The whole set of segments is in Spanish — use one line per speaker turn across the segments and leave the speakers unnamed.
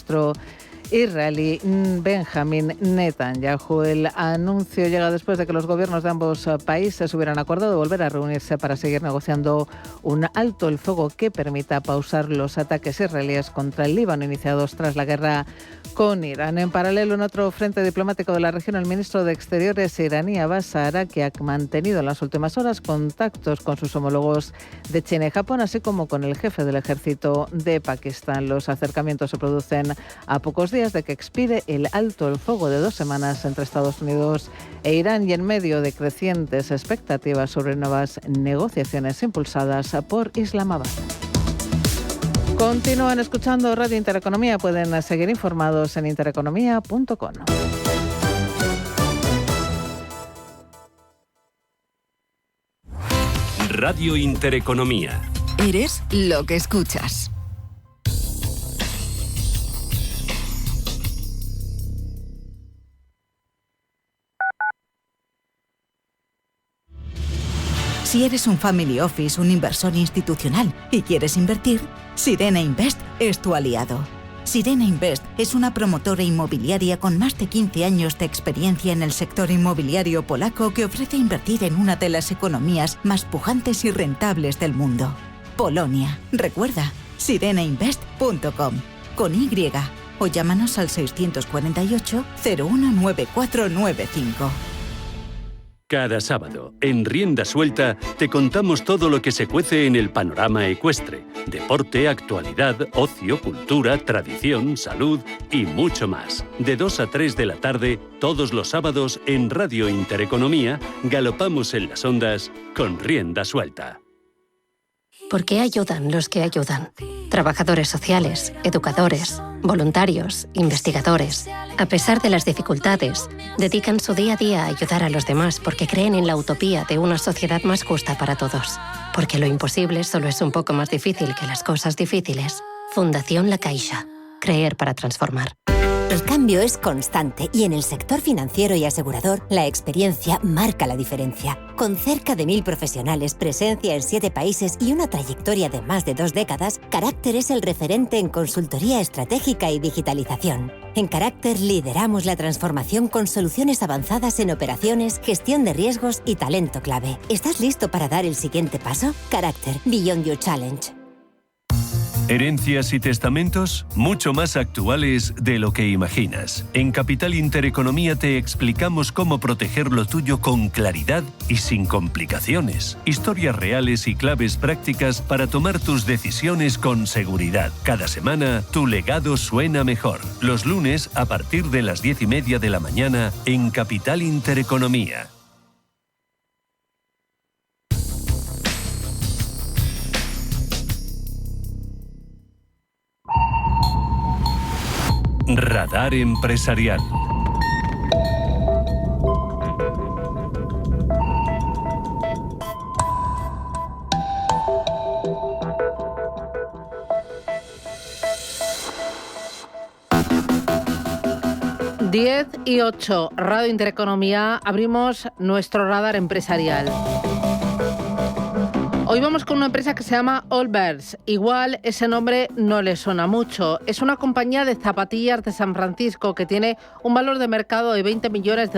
ministro israelí Benjamin Netanyahu. El anuncio llega después de que los gobiernos de ambos países hubieran acordado volver a reunirse para seguir negociando un alto el fuego que permita pausar los ataques israelíes contra el Líbano iniciados tras la guerra con Irán. En paralelo, en otro frente diplomático de la región, el ministro de Exteriores iraní Abbas Araqi ha mantenido en las últimas horas contactos con sus homólogos de China y Japón, así como con el jefe del ejército de Pakistán. Los acercamientos se producen a pocos días de que expire el alto el fuego de 2 semanas entre Estados Unidos e Irán y en medio de crecientes expectativas sobre nuevas negociaciones impulsadas por Islamabad. Continúan escuchando Radio Intereconomía. Pueden seguir informados en intereconomía.com.
Radio Intereconomía.
Eres lo que escuchas. Si eres un family office, un inversor institucional y quieres invertir, Sirena Invest es tu aliado. Sirena Invest es una promotora inmobiliaria con más de 15 años de experiencia en el sector inmobiliario polaco que ofrece invertir en una de las economías más pujantes y rentables del mundo. Polonia. Recuerda, sirenainvest.com con Y o llámanos al 648 019495.
Cada sábado, en Rienda Suelta, te contamos todo lo que se cuece en el panorama ecuestre. Deporte, actualidad, ocio, cultura, tradición, salud y mucho más. De 2 a 3 de la tarde, todos los sábados, en Radio Intereconomía, galopamos en las ondas con Rienda Suelta.
¿Por qué ayudan los que ayudan? Trabajadores sociales, educadores, voluntarios, investigadores. A pesar de las dificultades, dedican su día a día a ayudar a los demás porque creen en la utopía de una sociedad más justa para todos. Porque lo imposible solo es un poco más difícil que las cosas difíciles. Fundación La Caixa. Creer para transformar.
El cambio es constante y en el sector financiero y asegurador la experiencia marca la diferencia. Con cerca de 1.000 profesionales, presencia en 7 países y una trayectoria de más de 2 décadas, Carácter es el referente en consultoría estratégica y digitalización. En Carácter lideramos la transformación con soluciones avanzadas en operaciones, gestión de riesgos y talento clave. ¿Estás listo para dar el siguiente paso? Carácter, Beyond Your Challenge.
Herencias y testamentos, mucho más actuales de lo que imaginas. En Capital Intereconomía te explicamos cómo proteger lo tuyo con claridad y sin complicaciones. Historias reales y claves prácticas para tomar tus decisiones con seguridad. Cada semana, tu legado suena mejor. Los lunes, a partir de las 10:30 de la mañana, en Capital Intereconomía. Radar Empresarial.
Diez y 8, Radio Intereconomía, abrimos nuestro radar empresarial. Hoy vamos con una empresa que se llama Allbirds. Igual ese nombre no le suena mucho. Es una compañía de zapatillas de San Francisco que tiene un valor de mercado de $20 millones.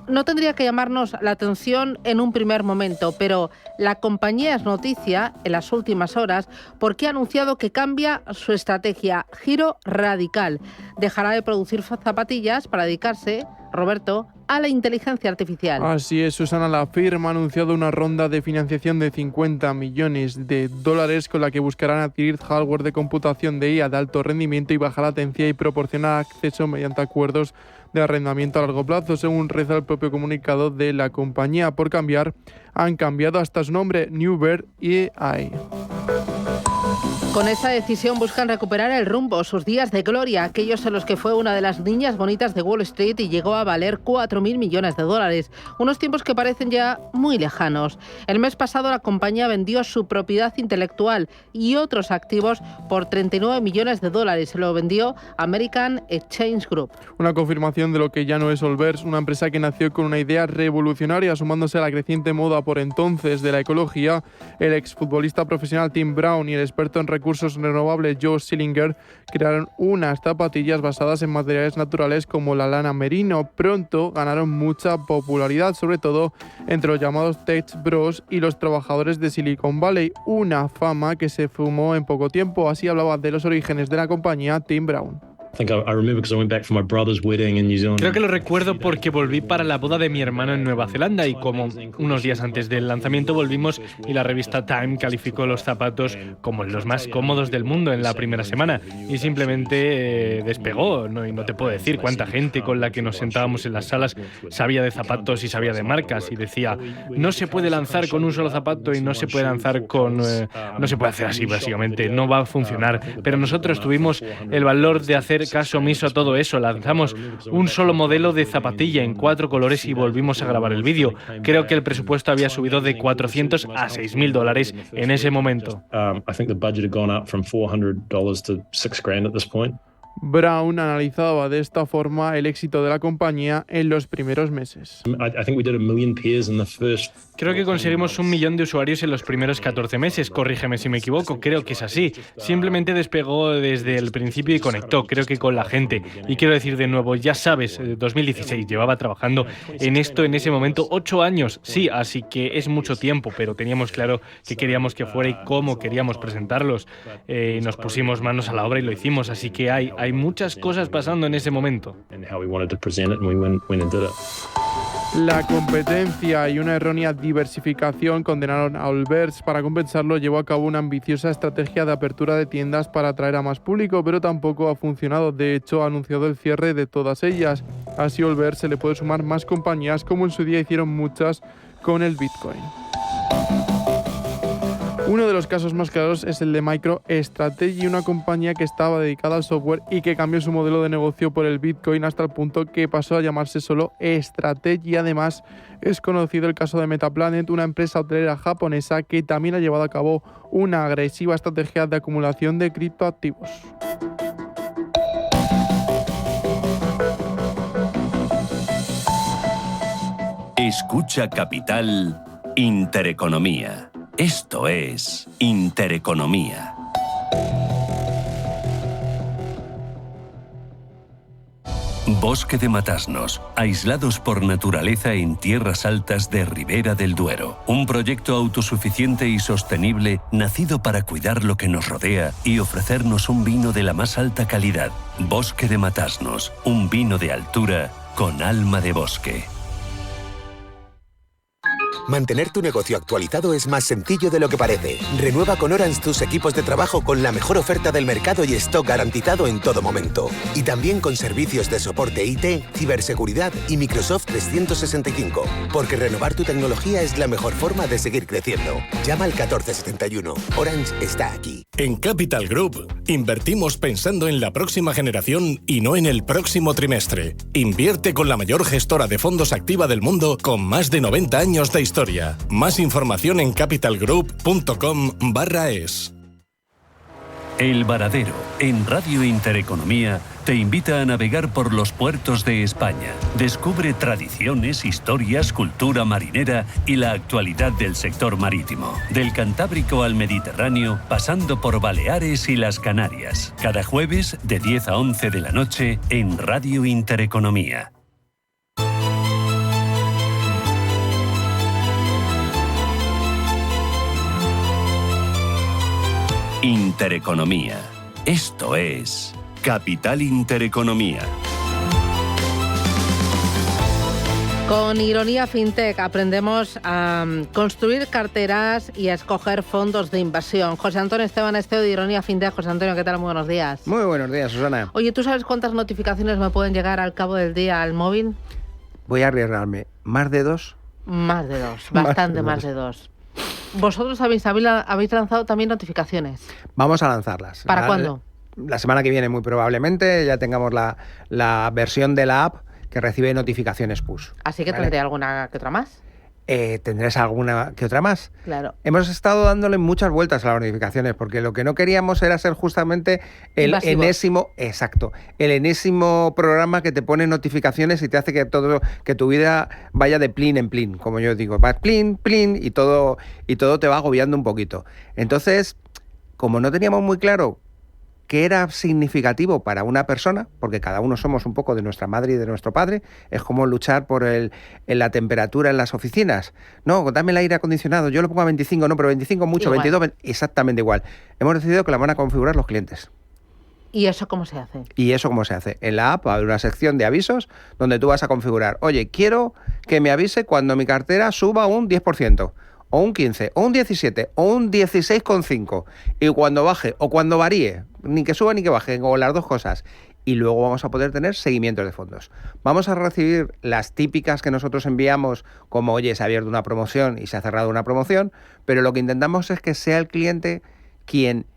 No tendría que llamarnos la atención en un primer momento, pero la compañía es noticia en las últimas horas porque ha anunciado que cambia su estrategia, giro radical. Dejará de producir zapatillas para dedicarse, Roberto, a la inteligencia artificial.
Así es, Susana. La firma ha anunciado una ronda de financiación de $50 millones con la que buscarán adquirir hardware de computación de IA de alto rendimiento y baja latencia y proporcionar acceso mediante acuerdos de arrendamiento a largo plazo, según reza el propio comunicado de la compañía. Por cambiar, han cambiado hasta su nombre, Newbird AI.
Con esa decisión buscan recuperar el rumbo, sus días de gloria, aquellos en los que fue una de las niñas bonitas de Wall Street y llegó a valer $4.000 millones. Unos tiempos que parecen ya muy lejanos. El mes pasado la compañía vendió su propiedad intelectual y otros activos por $39 millones. Se lo vendió American Exchange Group.
Una confirmación de lo que ya no es Allbirds, una empresa que nació con una idea revolucionaria, sumándose a la creciente moda por entonces de la ecología. El exfutbolista profesional Tim Brown y el experto en recursos recursos renovables Joe Sillinger crearon unas zapatillas basadas en materiales naturales como la lana merino. Pronto ganaron mucha popularidad, sobre todo entre los llamados tech bros y los trabajadores de Silicon Valley, una fama que se fumó en poco tiempo. Así hablaba de los orígenes de la compañía Tim Brown.
Creo que lo recuerdo porque volví para la boda de mi hermano en Nueva Zelanda y como unos días antes del lanzamiento volvimos y la revista Time calificó los zapatos como los más cómodos del mundo en la primera semana y simplemente despegó, ¿no? Y no te puedo decir cuánta gente con la que nos sentábamos en las salas sabía de zapatos y sabía de marcas y decía, no se puede lanzar con un solo zapato y no se puede lanzar con... no se puede hacer así básicamente, no va a funcionar. Pero nosotros tuvimos el valor de hacer caso omiso a todo eso. Lanzamos un solo modelo de zapatilla en 4 colores y volvimos a grabar el vídeo. Creo que el presupuesto había subido de $400 a $6,000 en ese momento.
Brown analizaba de esta forma el éxito de la compañía en los primeros meses.
Creo que conseguimos 1 millón de usuarios en los primeros 14 meses. Corrígeme si me equivoco, creo que es así. Simplemente despegó desde el principio y conectó, creo que con la gente. Y quiero decir de nuevo, ya sabes, 2016, llevaba trabajando en esto en ese momento 8 años. Sí, así que es mucho tiempo, pero teníamos claro qué queríamos que fuera y cómo queríamos presentarlos. Nos pusimos manos a la obra y lo hicimos, así que hay muchas cosas pasando en ese momento.
La competencia y una errónea diversificación condenaron a Allbirds. Para compensarlo, llevó a cabo una ambiciosa estrategia de apertura de tiendas para atraer a más público, pero tampoco ha funcionado. De hecho, ha anunciado el cierre de todas ellas. Así a Allbirds se le puede sumar más compañías, como en su día hicieron muchas con el Bitcoin. Uno de los casos más claros es el de MicroStrategy, una compañía que estaba dedicada al software y que cambió su modelo de negocio por el Bitcoin hasta el punto que pasó a llamarse solo Strategy. Además, es conocido el caso de Metaplanet, una empresa hotelera japonesa que también ha llevado a cabo una agresiva estrategia de acumulación de criptoactivos.
Escucha Capital Intereconomía. Esto es Intereconomía. Bosque de Matasnos, aislados por naturaleza en tierras altas de Ribera del Duero. Un proyecto autosuficiente y sostenible nacido para cuidar lo que nos rodea y ofrecernos un vino de la más alta calidad. Bosque de Matasnos, un vino de altura con alma de bosque.
Mantener tu negocio actualizado es más sencillo de lo que parece. Renueva con Orange tus equipos de trabajo con la mejor oferta del mercado y stock garantizado en todo momento. Y también con servicios de soporte IT, ciberseguridad y Microsoft 365. Porque renovar tu tecnología es la mejor forma de seguir creciendo. Llama al 1471. Orange está aquí.
En Capital Group, invertimos pensando en la próxima generación y no en el próximo trimestre. Invierte con la mayor gestora de fondos activa del mundo con más de 90 años de historia. Más información en capitalgroup.com/es.
El Varadero, en Radio Intereconomía, te invita a navegar por los puertos de España. Descubre tradiciones, historias, cultura marinera y la actualidad del sector marítimo. Del Cantábrico al Mediterráneo, pasando por Baleares y las Canarias. Cada jueves, de 10 a 11 de la noche, en Radio Intereconomía. Intereconomía. Esto es Capital Intereconomía.
Con Ironía FinTech aprendemos a construir carteras y a escoger fondos de inversión. José Antonio Esteban, CEO de Ironía FinTech. José Antonio, ¿qué tal? Muy buenos días.
Muy buenos días, Susana.
Oye, ¿tú sabes cuántas notificaciones me pueden llegar al cabo del día al móvil?
Voy a arriesgarme. ¿Más de 2?
Más de 2, bastante más de 2. ¿Vosotros habéis lanzado también notificaciones?
Vamos a lanzarlas.
¿Para cuándo?
La semana que viene, muy probablemente, ya tengamos la versión de la app que recibe notificaciones push.
Así que tendré alguna que otra más.
¿Tendrás alguna que otra más?
Claro.
Hemos estado dándole muchas vueltas a las notificaciones porque lo que no queríamos era ser justamente el enésimo programa que te pone notificaciones y te hace que tu vida vaya de plin en plin, como yo digo, vas plin y todo te va agobiando un poquito. Entonces, como no teníamos muy claro qué era significativo para una persona, porque cada uno somos un poco de nuestra madre y de nuestro padre, es como luchar por la temperatura en las oficinas. No, dame el aire acondicionado, yo lo pongo a 25, no, pero 25 mucho, igual. 22, exactamente igual. Hemos decidido que la van a configurar los clientes.
¿Y eso cómo se hace?
En la app va a haber una sección de avisos donde tú vas a configurar, oye, quiero que me avise cuando mi cartera suba un 10%, o un 15%, o un 17%, o un 16,5%, y cuando baje, o cuando varíe, ni que suba ni que baje, o las dos cosas. Y luego vamos a poder tener seguimientos de fondos. Vamos a recibir las típicas que nosotros enviamos, como, oye, se ha abierto una promoción y se ha cerrado una promoción, pero lo que intentamos es que sea el cliente quien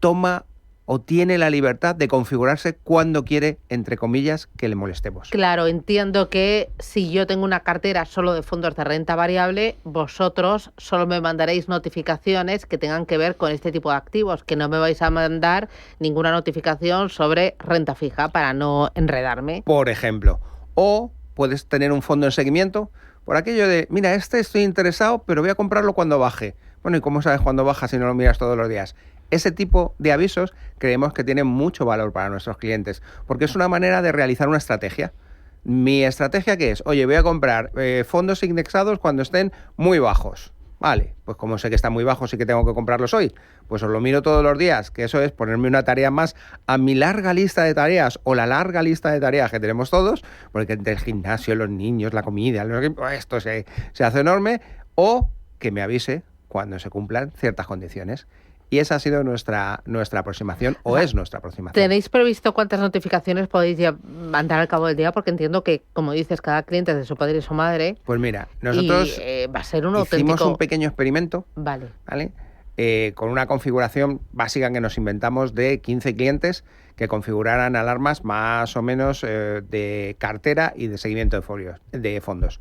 toma o tiene la libertad de configurarse cuando quiere, entre comillas, que le molestemos.
Claro, entiendo que si yo tengo una cartera solo de fondos de renta variable, vosotros solo me mandaréis notificaciones que tengan que ver con este tipo de activos, que no me vais a mandar ninguna notificación sobre renta fija para no enredarme.
Por ejemplo, o puedes tener un fondo en seguimiento por aquello de, mira, estoy interesado, pero voy a comprarlo cuando baje. Bueno, ¿y cómo sabes cuándo baja si no lo miras todos los días? Ese tipo de avisos creemos que tienen mucho valor para nuestros clientes, porque es una manera de realizar una estrategia. ¿Mi estrategia qué es? Oye, voy a comprar fondos indexados cuando estén muy bajos. Vale, pues como sé que están muy bajos y que tengo que comprarlos hoy, pues os lo miro todos los días, que eso es ponerme una tarea más a mi larga lista de tareas o la larga lista de tareas que tenemos todos, porque entre el gimnasio, los niños, la comida, esto se hace enorme, o que me avise cuando se cumplan ciertas condiciones. Y esa ha sido nuestra aproximación, o es nuestra aproximación.
¿Tenéis previsto cuántas notificaciones podéis mandar al cabo del día? Porque entiendo que, como dices, cada cliente es de su padre y su madre.
Pues mira, nosotros
va a ser un
hicimos un pequeño experimento,
¿vale?
Con una configuración básica que nos inventamos de 15 clientes que configuraran alarmas más o menos de cartera y de seguimiento de fondos.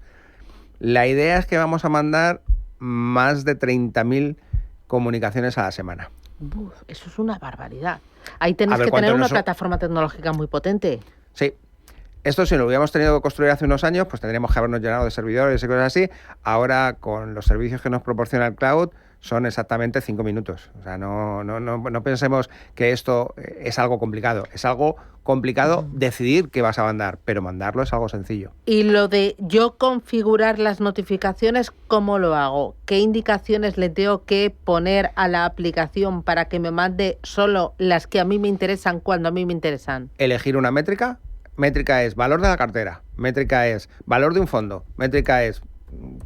La idea es que vamos a mandar más de 30.000 comunicaciones a la semana.
Uf, eso es una barbaridad. Ahí tenéis que tener una plataforma tecnológica muy potente.
Sí. Esto, si lo hubiéramos tenido que construir hace unos años, pues tendríamos que habernos llenado de servidores y cosas así. Ahora, con los servicios que nos proporciona el cloud, son exactamente 5 minutos. O sea, no pensemos que esto es algo complicado. Es algo complicado decidir qué vas a mandar, pero mandarlo es algo sencillo.
Y lo de yo configurar las notificaciones, ¿cómo lo hago? ¿Qué indicaciones le tengo que poner a la aplicación para que me mande solo las que a mí me interesan cuando a mí me interesan?
Elegir una métrica. Métrica es valor de la cartera. Métrica es valor de un fondo. Métrica es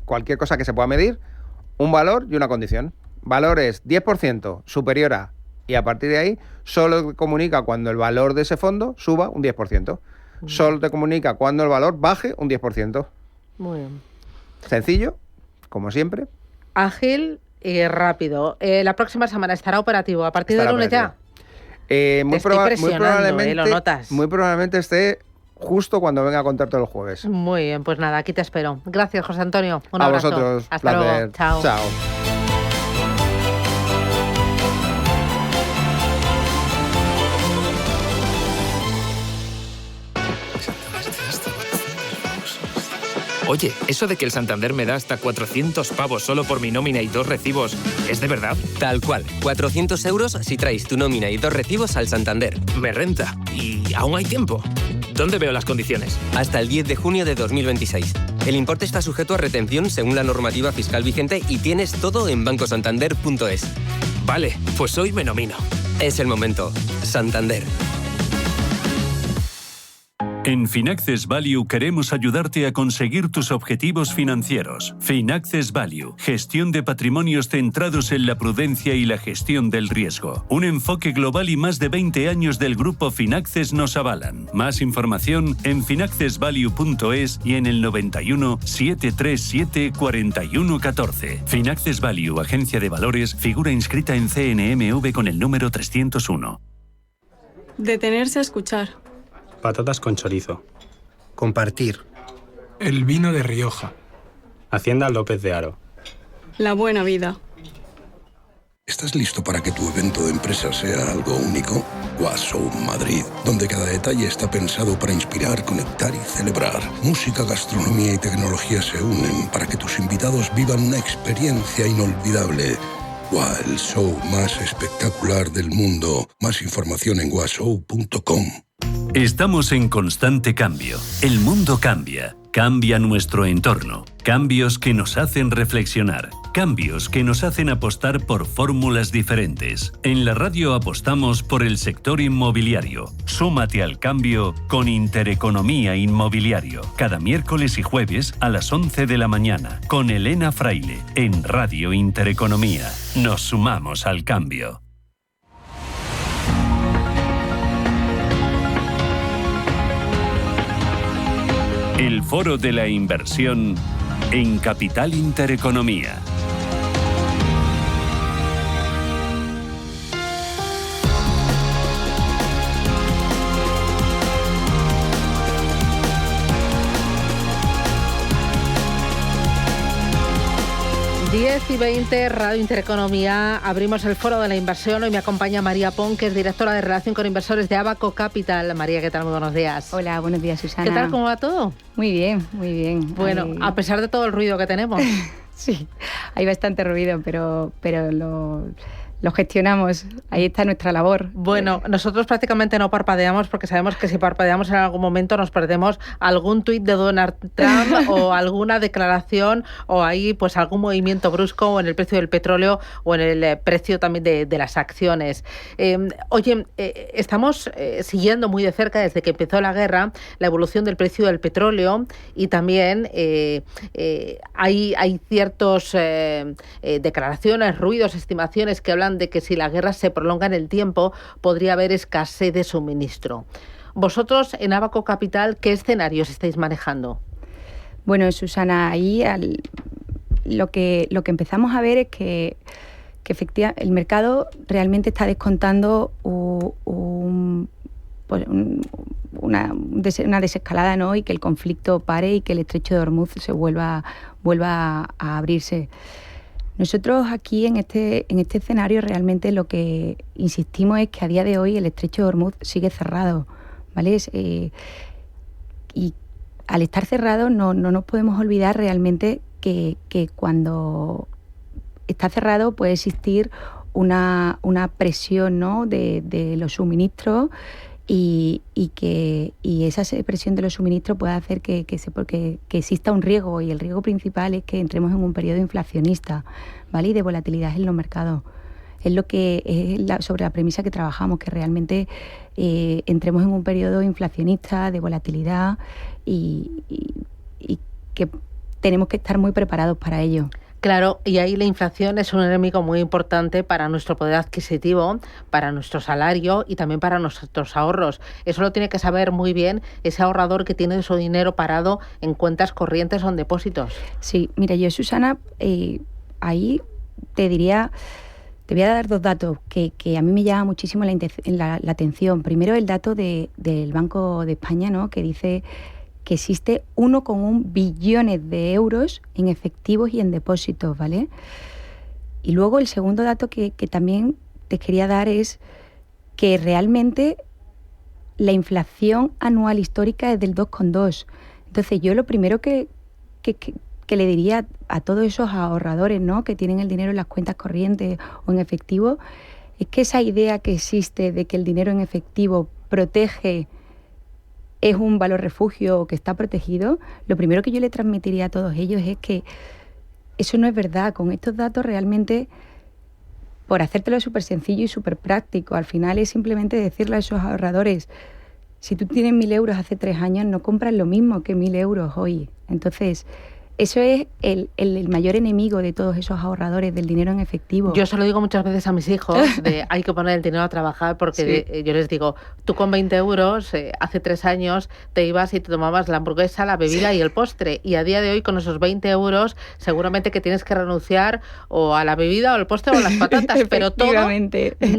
cualquier cosa que se pueda medir. Un valor y una condición. Valor es 10% superior a, y a partir de ahí solo te comunica cuando el valor de ese fondo suba un 10%. Solo te comunica cuando el valor baje un 10%.
Muy bien.
Sencillo, como siempre.
Ágil y rápido. La próxima semana estará operativo. ¿A partir del lunes ya?
Muy probablemente esté justo cuando venga a contarte los jueves.
Muy bien, pues nada, aquí te espero. Gracias, José Antonio. Un abrazo.
A vosotros.
Hasta luego. Chao.
Chao.
Oye, ¿eso de que el Santander me da hasta 400 pavos solo por mi nómina y 2 recibos, ¿es de verdad?
Tal cual. 400 euros si traes tu nómina y 2 recibos al Santander.
Me renta. ¿Y aún hay tiempo? ¿Dónde veo las condiciones?
Hasta el 10 de junio de 2026. El importe está sujeto a retención según la normativa fiscal vigente y tienes todo en bancosantander.es.
Vale, pues hoy me nomino.
Es el momento. Santander.
En Finaccess Value queremos ayudarte a conseguir tus objetivos financieros. Finaccess Value, gestión de patrimonios centrados en la prudencia y la gestión del riesgo. Un enfoque global y más de 20 años del grupo Finaccess nos avalan. Más información en finaccessvalue.es y en el 91 737 4114. Finaccess Value, agencia de valores, figura inscrita en CNMV con el número 301.
Detenerse a escuchar.
Patatas con chorizo.
Compartir.
El vino de Rioja.
Hacienda López de Haro.
La buena vida.
¿Estás listo para que tu evento de empresa sea algo único? Washow Madrid, donde cada detalle está pensado para inspirar, conectar y celebrar. Música, gastronomía y tecnología se unen para que tus invitados vivan una experiencia inolvidable. ¡Guau! El show más espectacular del mundo. Más información en guashow.com.
Estamos en constante cambio. El mundo cambia. Cambia nuestro entorno. Cambios que nos hacen reflexionar. Cambios que nos hacen apostar por fórmulas diferentes. En la radio apostamos por el sector inmobiliario. Súmate al cambio con Intereconomía Inmobiliario. Cada miércoles y jueves a las 11 de la mañana. Con Elena Fraile. En Radio Intereconomía. Nos sumamos al cambio. El Foro de la Inversión en Capital Intereconomía.
y 20, Radio Intereconomía. Abrimos el Foro de la Inversión. Hoy me acompaña María Pon, que es directora de Relación con Inversores de Abaco Capital. María, ¿qué tal? Muy buenos días.
Hola, buenos días, Susana.
¿Qué tal? ¿Cómo va todo?
Muy bien, muy bien.
Bueno, a pesar de todo el ruido que tenemos.
Sí, hay bastante ruido, pero lo gestionamos. Ahí está nuestra labor.
Bueno, nosotros prácticamente no parpadeamos porque sabemos que si parpadeamos en algún momento nos perdemos algún tuit de Donald Trump o alguna declaración o ahí pues algún movimiento brusco en el precio del petróleo o en el precio también de las acciones. Estamos siguiendo muy de cerca desde que empezó la guerra la evolución del precio del petróleo y también hay ciertas declaraciones, ruidos, estimaciones que hablan de que si la guerra se prolonga en el tiempo podría haber escasez de suministro. Vosotros en Abaco Capital, ¿qué escenarios estáis manejando?
Bueno, Susana, ahí lo que empezamos a ver es que efectivamente el mercado realmente está descontando una desescalada, ¿no? Y que el conflicto pare y que el estrecho de Hormuz se vuelva a abrirse. Nosotros aquí en este escenario realmente lo que insistimos es que a día de hoy el estrecho de Hormuz sigue cerrado, ¿vale? Y al estar cerrado no nos podemos olvidar realmente que cuando está cerrado puede existir una presión, ¿no? de los suministros y esa presión de los suministros puede hacer que exista un riesgo, y el riesgo principal es que entremos en un periodo inflacionista, ¿vale? Y de volatilidad en los mercados. Es lo que es sobre la premisa que trabajamos, que realmente entremos en un periodo inflacionista de volatilidad y que tenemos que estar muy preparados para ello.
Claro, y ahí la inflación es un enemigo muy importante para nuestro poder adquisitivo, para nuestro salario y también para nuestros ahorros. Eso lo tiene que saber muy bien ese ahorrador que tiene su dinero parado en cuentas corrientes o en depósitos.
Sí, mira, yo, Susana, ahí te voy a dar dos datos que a mí me llama muchísimo la atención. Primero, el dato del Banco de España, ¿no? Que dice que existe 1,1 billones de euros en efectivos y en depósitos, ¿vale? Y luego el segundo dato que también te quería dar es que realmente la inflación anual histórica es del 2,2. Entonces yo lo primero que le diría a todos esos ahorradores, ¿no? Que tienen el dinero en las cuentas corrientes o en efectivo, es que esa idea que existe de que el dinero en efectivo protege, es un valor refugio que está protegido, lo primero que yo le transmitiría a todos ellos es que eso no es verdad. Con estos datos realmente, por hacértelo súper sencillo y súper práctico, al final es simplemente decirle a esos ahorradores, si tú tienes 1.000 euros hace 3 años, no compras lo mismo que 1.000 euros hoy. Entonces, eso es el mayor enemigo de todos esos ahorradores del dinero en efectivo.
Yo se lo digo muchas veces a mis hijos, hay que poner el dinero a trabajar porque sí. Yo les digo, tú con 20 euros, hace 3 años te ibas y te tomabas la hamburguesa, la bebida y el postre. Y a día de hoy con esos 20 euros seguramente que tienes que renunciar o a la bebida o al postre o a las patatas, pero todo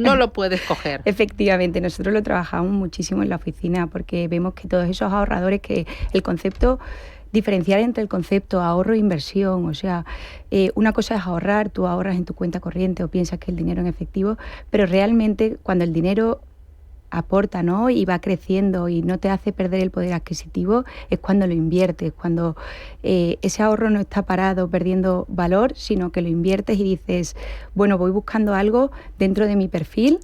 no lo puedes coger.
Efectivamente, nosotros lo trabajamos muchísimo en la oficina porque vemos que todos esos ahorradores, que el concepto... Diferenciar entre el concepto ahorro e inversión, o sea, una cosa es ahorrar, tú ahorras en tu cuenta corriente o piensas que el dinero en efectivo, pero realmente cuando el dinero aporta, ¿no? Y va creciendo y no te hace perder el poder adquisitivo, es cuando lo inviertes, cuando ese ahorro no está parado perdiendo valor, sino que lo inviertes y dices, bueno, voy buscando algo dentro de mi perfil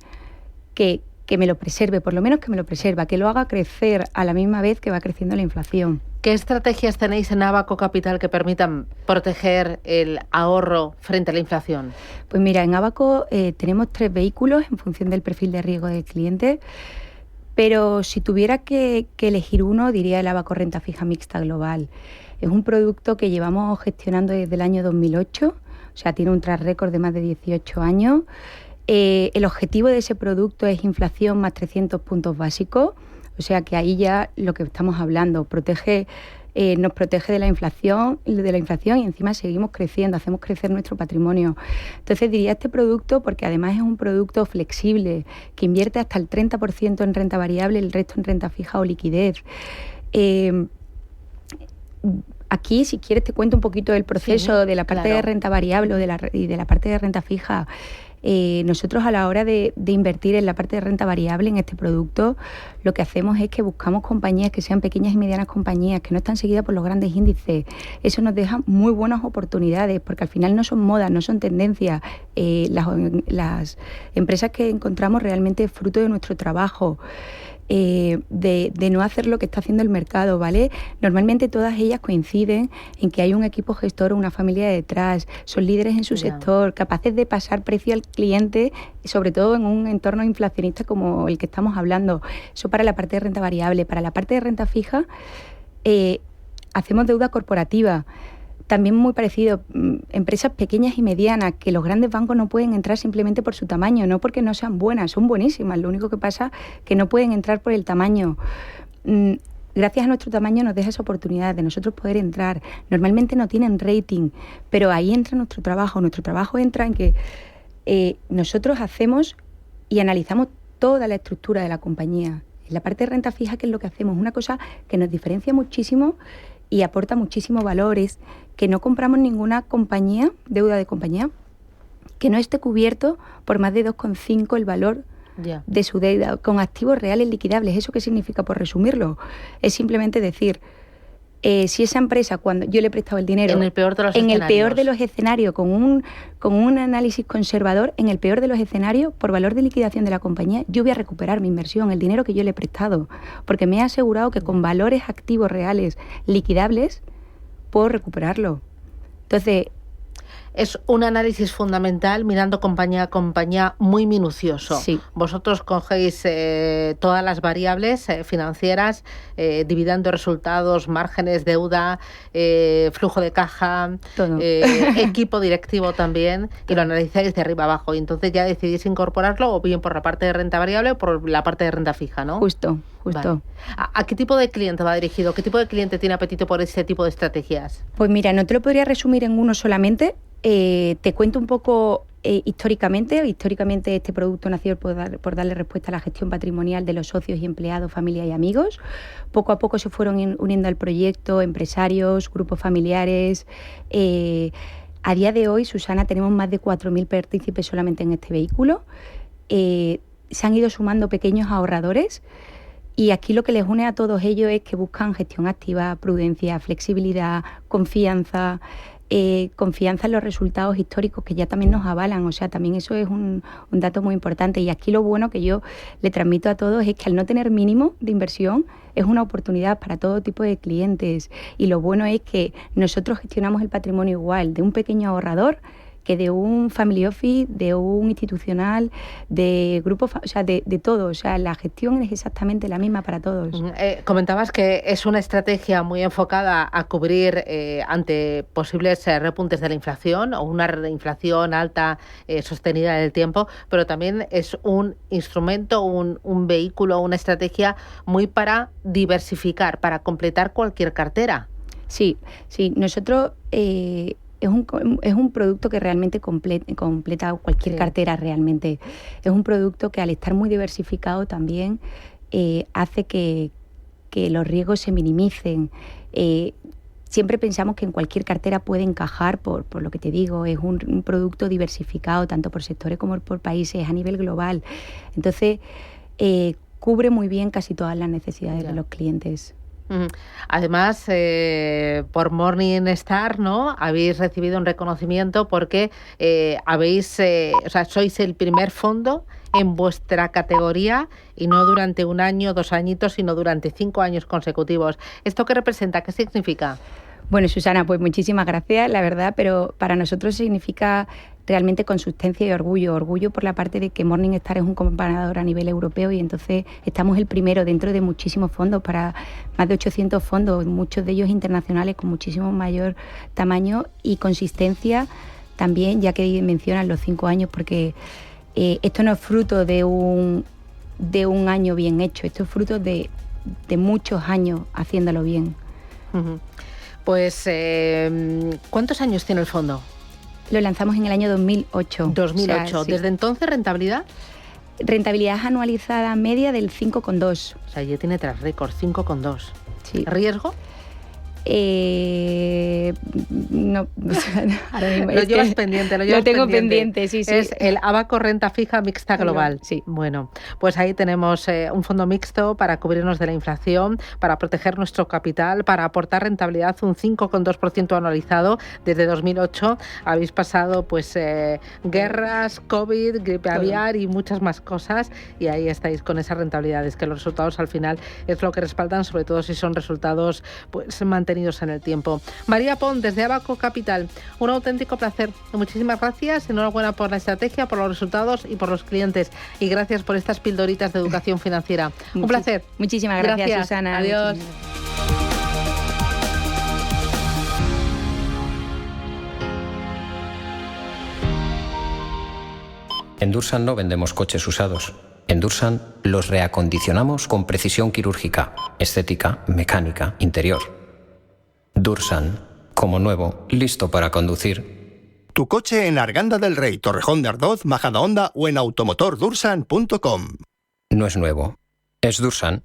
que me lo preserve, por lo menos que me lo preserva, que lo haga crecer a la misma vez que va creciendo la inflación.
¿Qué estrategias tenéis en Abaco Capital que permitan proteger el ahorro frente a la inflación?
Pues mira, en Abaco tenemos 3 vehículos en función del perfil de riesgo del cliente, pero si tuviera que elegir uno, diría el Abaco Renta Fija Mixta Global. Es un producto que llevamos gestionando desde el año 2008, o sea, tiene un track record de más de 18 años. El objetivo de ese producto es inflación más 300 puntos básicos, o sea que ahí ya lo que estamos hablando, nos protege de la inflación y encima seguimos creciendo, hacemos crecer nuestro patrimonio. Entonces diría este producto porque además es un producto flexible que invierte hasta el 30% en renta variable, el resto en renta fija o liquidez. Aquí, si quieres, te cuento un poquito del proceso de la parte de renta variable y de la parte de renta fija. Nosotros a la hora de invertir en la parte de renta variable en este producto, lo que hacemos es que buscamos compañías que sean pequeñas y medianas compañías, que no están seguidas por los grandes índices. Eso nos deja muy buenas oportunidades, porque al final no son modas, no son tendencias. Las empresas que encontramos realmente es fruto de nuestro trabajo. De no hacer lo que está haciendo el mercado, ¿vale? Normalmente todas ellas coinciden en que hay un equipo gestor o una familia detrás, son líderes en su sector, capaces de pasar precio al cliente, sobre todo en un entorno inflacionista como el que estamos hablando. Eso para la parte de renta variable. Para la parte de renta fija, hacemos deuda corporativa. También muy parecido, empresas pequeñas y medianas, que los grandes bancos no pueden entrar simplemente por su tamaño, no porque no sean buenas, son buenísimas, lo único que pasa es que no pueden entrar por el tamaño. Gracias a nuestro tamaño nos deja esa oportunidad de nosotros poder entrar. Normalmente no tienen rating, pero ahí entra nuestro trabajo. Nuestro trabajo entra en que nosotros hacemos y analizamos toda la estructura de la compañía. En la parte de renta fija, ¿qué es lo que hacemos? Una cosa que nos diferencia muchísimo y aporta muchísimo valor es que no compramos ninguna compañía, deuda de compañía, que no esté cubierto por más de 2,5 el valor de su deuda, con activos reales liquidables. ¿Eso qué significa? Por resumirlo, es simplemente decir, si esa empresa, cuando yo le he prestado el dinero,
en el peor de los
escenarios, con un análisis conservador, en el peor de los escenarios, por valor de liquidación de la compañía, yo voy a recuperar mi inversión, el dinero que yo le he prestado, porque me he asegurado que con valores activos reales liquidables puedo recuperarlo. Entonces,
es un análisis fundamental, mirando compañía a compañía, muy minucioso.
Sí.
Vosotros cogéis todas las variables financieras, dividendo resultados, márgenes, deuda, flujo de caja, equipo directivo también, y lo analizáis de arriba abajo. Y entonces ya decidís incorporarlo o bien por la parte de renta variable o por la parte de renta fija, ¿no?
Justo.
Vale. ¿A qué tipo de cliente va dirigido? ¿Qué tipo de cliente tiene apetito por ese tipo de estrategias?
Pues mira, no te lo podría resumir en uno solamente. Te cuento un poco históricamente. Históricamente este producto nació por darle respuesta a la gestión patrimonial de los socios y empleados, familia y amigos. Poco a poco se fueron uniendo al proyecto empresarios, grupos familiares. A día de hoy, Susana, tenemos más de 4.000 partícipes solamente en este vehículo. Se han ido sumando pequeños ahorradores. Y aquí lo que les une a todos ellos es que buscan gestión activa, prudencia, flexibilidad, confianza en los resultados históricos que ya también nos avalan. O sea, también eso es un dato muy importante. Y aquí lo bueno que yo le transmito a todos es que al no tener mínimo de inversión es una oportunidad para todo tipo de clientes. Y lo bueno es que nosotros gestionamos el patrimonio igual de un pequeño ahorrador que de un family office, de un institucional, de grupos, o sea, de todo. O sea, la gestión es exactamente la misma para todos.
Comentabas que es una estrategia muy enfocada a cubrir ante posibles repuntes de la inflación o una inflación alta sostenida en el tiempo, pero también es un instrumento, un vehículo, una estrategia muy para diversificar, para completar cualquier cartera.
Sí. Nosotros... Es un producto que realmente completa cualquier cartera realmente. Es un producto que al estar muy diversificado también hace que los riesgos se minimicen. Siempre pensamos que en cualquier cartera puede encajar, por lo que te digo, es un producto diversificado tanto por sectores como por países a nivel global. Entonces, cubre muy bien casi todas las necesidades de los clientes.
Además, por Morningstar, ¿no? Habéis recibido un reconocimiento porque sois el primer fondo en vuestra categoría y no durante un año, 2 añitos, sino durante 5 años consecutivos. ¿Esto qué representa? ¿Qué significa?
Bueno, Susana, pues muchísimas gracias, la verdad, pero para nosotros significa realmente consistencia y orgullo. Orgullo por la parte de que Morningstar es un comparador a nivel europeo y entonces estamos el primero dentro de muchísimos fondos, para más de 800 fondos, muchos de ellos internacionales con muchísimo mayor tamaño y consistencia también, ya que mencionan los 5 años, porque esto no es fruto de un año bien hecho, esto es fruto de muchos años haciéndolo bien.
Pues, ¿cuántos años tiene el fondo?
Lo lanzamos en el año 2008.
2008.
O sea, sí.
¿Desde entonces rentabilidad?
Rentabilidad anualizada media del 5,2.
O sea, ya tiene 3 récords, 5,2.
Sí.
¿Riesgo?
No, ahora mismo
lo llevas pendiente,
lo tengo pendiente, sí.
Es el Abaco Renta Fija Mixta Global.
Sí.
Bueno, pues ahí tenemos un fondo mixto para cubrirnos de la inflación, para proteger nuestro capital, para aportar rentabilidad un 5,2% anualizado desde 2008. Habéis pasado pues guerras, COVID, gripe aviar y muchas más cosas, y ahí estáis con esas rentabilidades, que los resultados al final es lo que respaldan, sobre todo si son resultados pues mantenidos en el tiempo. María Pont, desde Abaco Capital, un auténtico placer. Muchísimas gracias, enhorabuena por la estrategia, por los resultados y por los clientes. Y gracias por estas pildoritas de educación financiera. Un placer.
Muchísimas gracias, Susana.
Adiós.
En Dursan no vendemos coches usados. En Dursan los reacondicionamos con precisión quirúrgica, estética, mecánica, interior. Dursan, como nuevo, listo para conducir.
Tu coche en Arganda del Rey, Torrejón de Ardoz, Majadahonda o en automotordursan.com.
No es nuevo, es Dursan.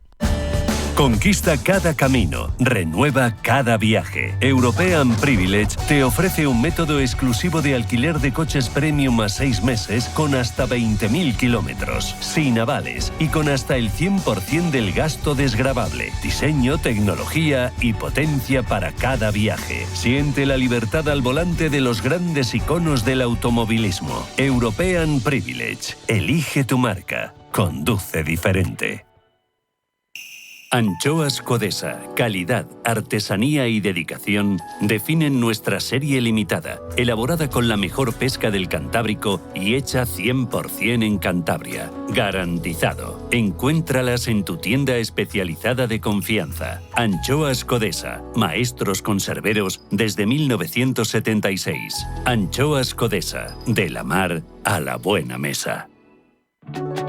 Conquista cada camino, renueva cada viaje. European Privilege te ofrece un método exclusivo de alquiler de coches premium a 6 meses con hasta 20.000 kilómetros, sin avales y con hasta el 100% del gasto desgravable. Diseño, tecnología y potencia para cada viaje. Siente la libertad al volante de los grandes iconos del automovilismo. European Privilege. Elige tu marca. Conduce diferente. Anchoas Codesa, calidad, artesanía y dedicación definen nuestra serie limitada, elaborada con la mejor pesca del Cantábrico y hecha 100% en Cantabria. Garantizado. Encuéntralas en tu tienda especializada de confianza. Anchoas Codesa, maestros conserveros desde 1976. Anchoas Codesa, de la mar a la buena mesa.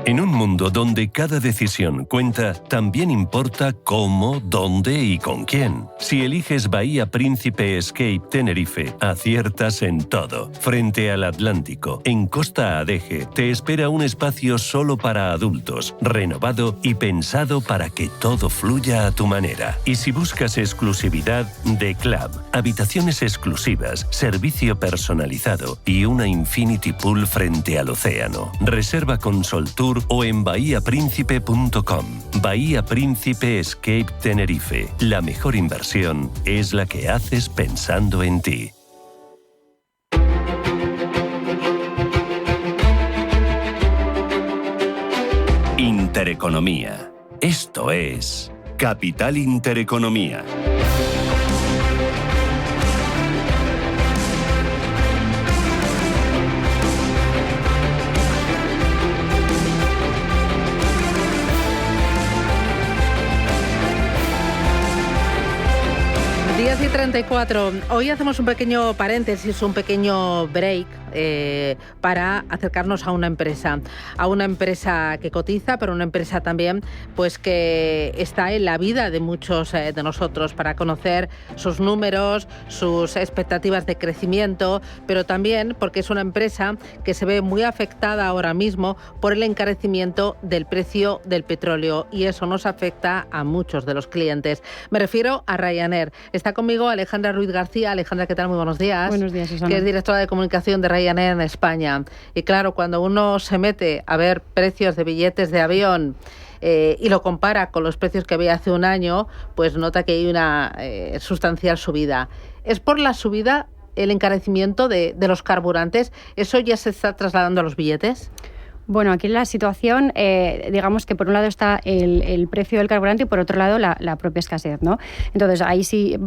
En un mundo donde cada decisión cuenta, también importa cómo, dónde y con quién. Si eliges Bahía Príncipe Escape Tenerife, aciertas en todo. Frente al Atlántico, en Costa Adeje, te espera un espacio solo para adultos, renovado y pensado para que todo fluya a tu manera. Y si buscas exclusividad, The Club, habitaciones exclusivas, servicio personalizado y una infinity pool frente al océano. Reserva con Soltour o en bahiapríncipe.com. Bahía Príncipe Escape Tenerife. La mejor inversión es la que haces pensando en ti. Intereconomía. Esto es Capital Intereconomía.
Y 34. Hoy hacemos un pequeño paréntesis, un pequeño break para acercarnos a una empresa que cotiza, pero una empresa también pues que está en la vida de muchos de nosotros, para conocer sus números, sus expectativas de crecimiento, pero también porque es una empresa que se ve muy afectada ahora mismo por el encarecimiento del precio del petróleo, y eso nos afecta a muchos de los clientes. Me refiero a Ryanair. Está conmigo Alejandra Ruiz García. Alejandra, ¿qué tal? Muy buenos días.
Buenos días, Susana.
Que es directora de comunicación de Ryanair Ryanair en España. Y claro, cuando uno se mete a ver precios de billetes de avión y lo compara con los precios que había hace un año, pues nota que hay una sustancial subida. ¿Es por la subida, el encarecimiento de los carburantes? ¿Eso ya se está trasladando a los billetes?
Bueno, aquí la situación, digamos que por un lado está el precio del carburante y por otro lado la propia escasez, ¿no? Entonces, ahí sí,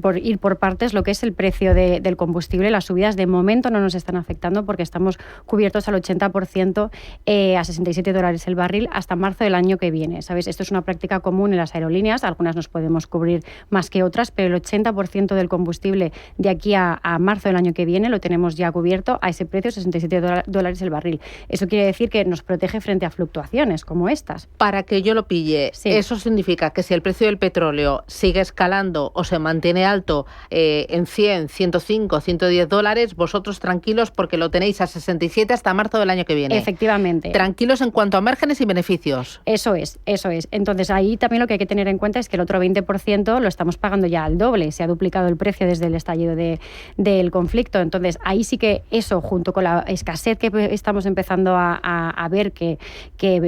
por ir por partes, lo que es el precio del combustible, las subidas de momento no nos están afectando porque estamos cubiertos al 80% a $67 el barril hasta marzo del año que viene, ¿sabes? Esto es una práctica común en las aerolíneas, algunas nos podemos cubrir más que otras, pero el 80% del combustible de aquí a marzo del año que viene lo tenemos ya cubierto a ese precio, $67 el barril. Eso quiere decir que nos protege frente a fluctuaciones como estas.
Para que yo lo pille, sí. Eso significa que si el precio del petróleo sigue escalando o se mantiene alto en 100, 105, $110, vosotros tranquilos porque lo tenéis a 67 hasta marzo del año que viene.
Efectivamente.
Tranquilos en cuanto a márgenes y beneficios.
Eso es. Entonces ahí también lo que hay que tener en cuenta es que el otro 20% lo estamos pagando ya al doble. Se ha duplicado el precio desde el estallido del conflicto. Entonces ahí sí que eso, junto con la escasez que estamos empezando a ver que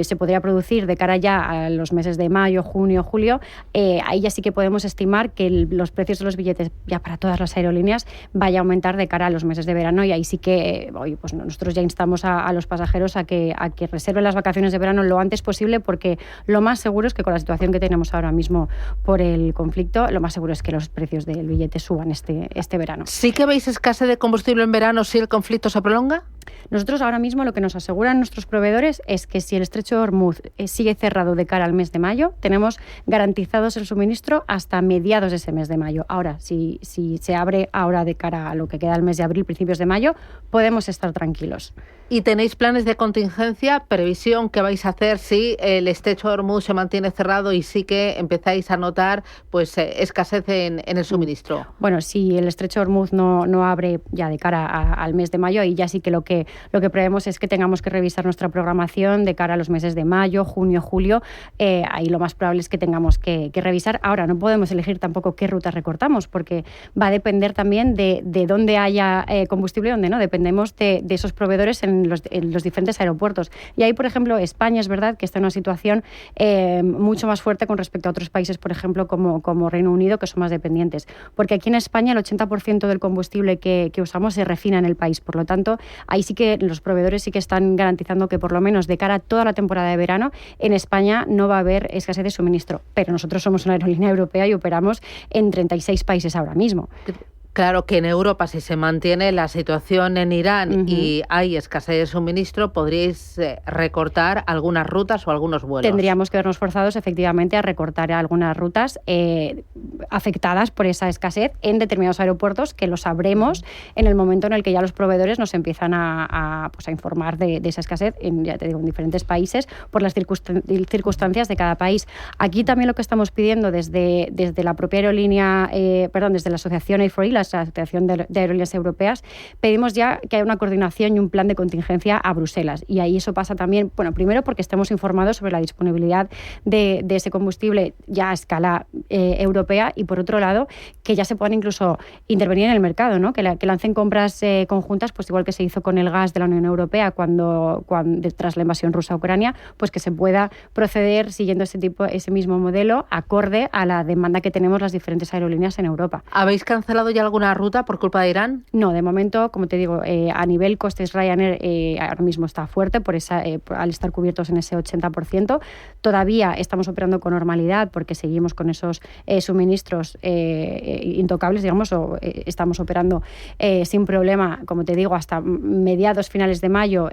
se podría producir de cara ya a los meses de mayo, junio, julio, ahí ya sí que podemos estimar que los precios de los billetes ya para todas las aerolíneas vaya a aumentar de cara a los meses de verano y ahí sí que pues nosotros ya instamos a los pasajeros a que reserven las vacaciones de verano lo antes posible porque lo más seguro es que con la situación que tenemos ahora mismo por el conflicto, lo más seguro es que los precios del billete suban este verano.
¿Sí que veis escasez de combustible en verano si el conflicto se prolonga?
Nosotros ahora mismo lo que nos aseguran nuestros proveedores es que si el estrecho de Hormuz sigue cerrado de cara al mes de mayo, tenemos garantizados el suministro hasta mediados de ese mes de mayo. Ahora, si se abre ahora de cara a lo que queda del mes de abril, principios de mayo, podemos estar tranquilos.
¿Y tenéis planes de contingencia, previsión que vais a hacer si el estrecho de Hormuz se mantiene cerrado y sí que empezáis a notar pues escasez en el suministro?
Bueno, si el estrecho de Hormuz no abre ya de cara al mes de mayo, ahí ya sí que lo que prevemos es que tengamos que revisar nuestra programación de cara a los meses de mayo, junio, julio. Ahí lo más probable es que tengamos que revisar. Ahora, no podemos elegir tampoco qué rutas recortamos porque va a depender también de dónde haya combustible y dónde no. Dependemos de esos proveedores en los diferentes aeropuertos. Y ahí, por ejemplo, España es verdad que está en una situación mucho más fuerte con respecto a otros países, por ejemplo, como Reino Unido, que son más dependientes. Porque aquí en España el 80% del combustible que usamos se refina en el país. Por lo tanto, ahí sí que los proveedores sí que están garantizando que por lo menos de cara a toda la temporada de verano en España no va a haber escasez de suministro. Pero nosotros somos una aerolínea europea y operamos en 36 países ahora mismo.
Claro que en Europa, si se mantiene la situación en Irán y hay escasez de suministro, podríais recortar algunas rutas o algunos vuelos.
Tendríamos que vernos forzados, efectivamente, a recortar algunas rutas afectadas por esa escasez en determinados aeropuertos que lo sabremos en el momento en el que ya los proveedores nos empiezan a informar de esa escasez en diferentes países por las circunstancias de cada país. Aquí también lo que estamos pidiendo desde la propia aerolínea, desde la asociación A4E, la Asociación de Aerolíneas Europeas, pedimos ya que haya una coordinación y un plan de contingencia a Bruselas. Y ahí eso pasa también, bueno, primero porque estemos informados sobre la disponibilidad de ese combustible ya a escala europea y por otro lado que ya se puedan incluso intervenir en el mercado, ¿no? Que lancen compras conjuntas, pues igual que se hizo con el gas de la Unión Europea cuando tras la invasión rusa a Ucrania, pues que se pueda proceder siguiendo ese mismo modelo acorde a la demanda que tenemos las diferentes aerolíneas en Europa.
¿Habéis cancelado ya alguna ruta por culpa de Irán?
No, de momento, como te digo, a nivel costes Ryanair ahora mismo está fuerte al estar cubiertos en ese 80%. Todavía estamos operando con normalidad porque seguimos con esos suministros intocables, digamos, o estamos operando sin problema, como te digo, hasta mediados, finales de mayo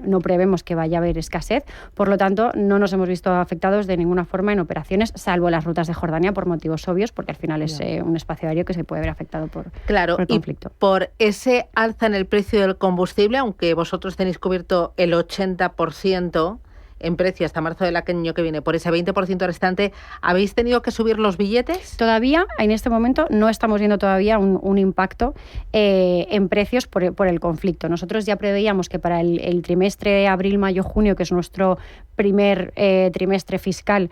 no prevemos que vaya a haber escasez. Por lo tanto, no nos hemos visto afectados de ninguna forma en operaciones, salvo las rutas de Jordania por motivos obvios, porque al final es un espacio aéreo que se puede ver afectado por el conflicto.
Y por ese alza en el precio del combustible, aunque vosotros tenéis cubierto el 80% en precio hasta marzo del año que viene, por ese 20% restante, ¿habéis tenido que subir los billetes?
Todavía, en este momento, no estamos viendo todavía un impacto en precios por el conflicto. Nosotros ya preveíamos que para el trimestre abril, mayo, junio, que es nuestro primer trimestre fiscal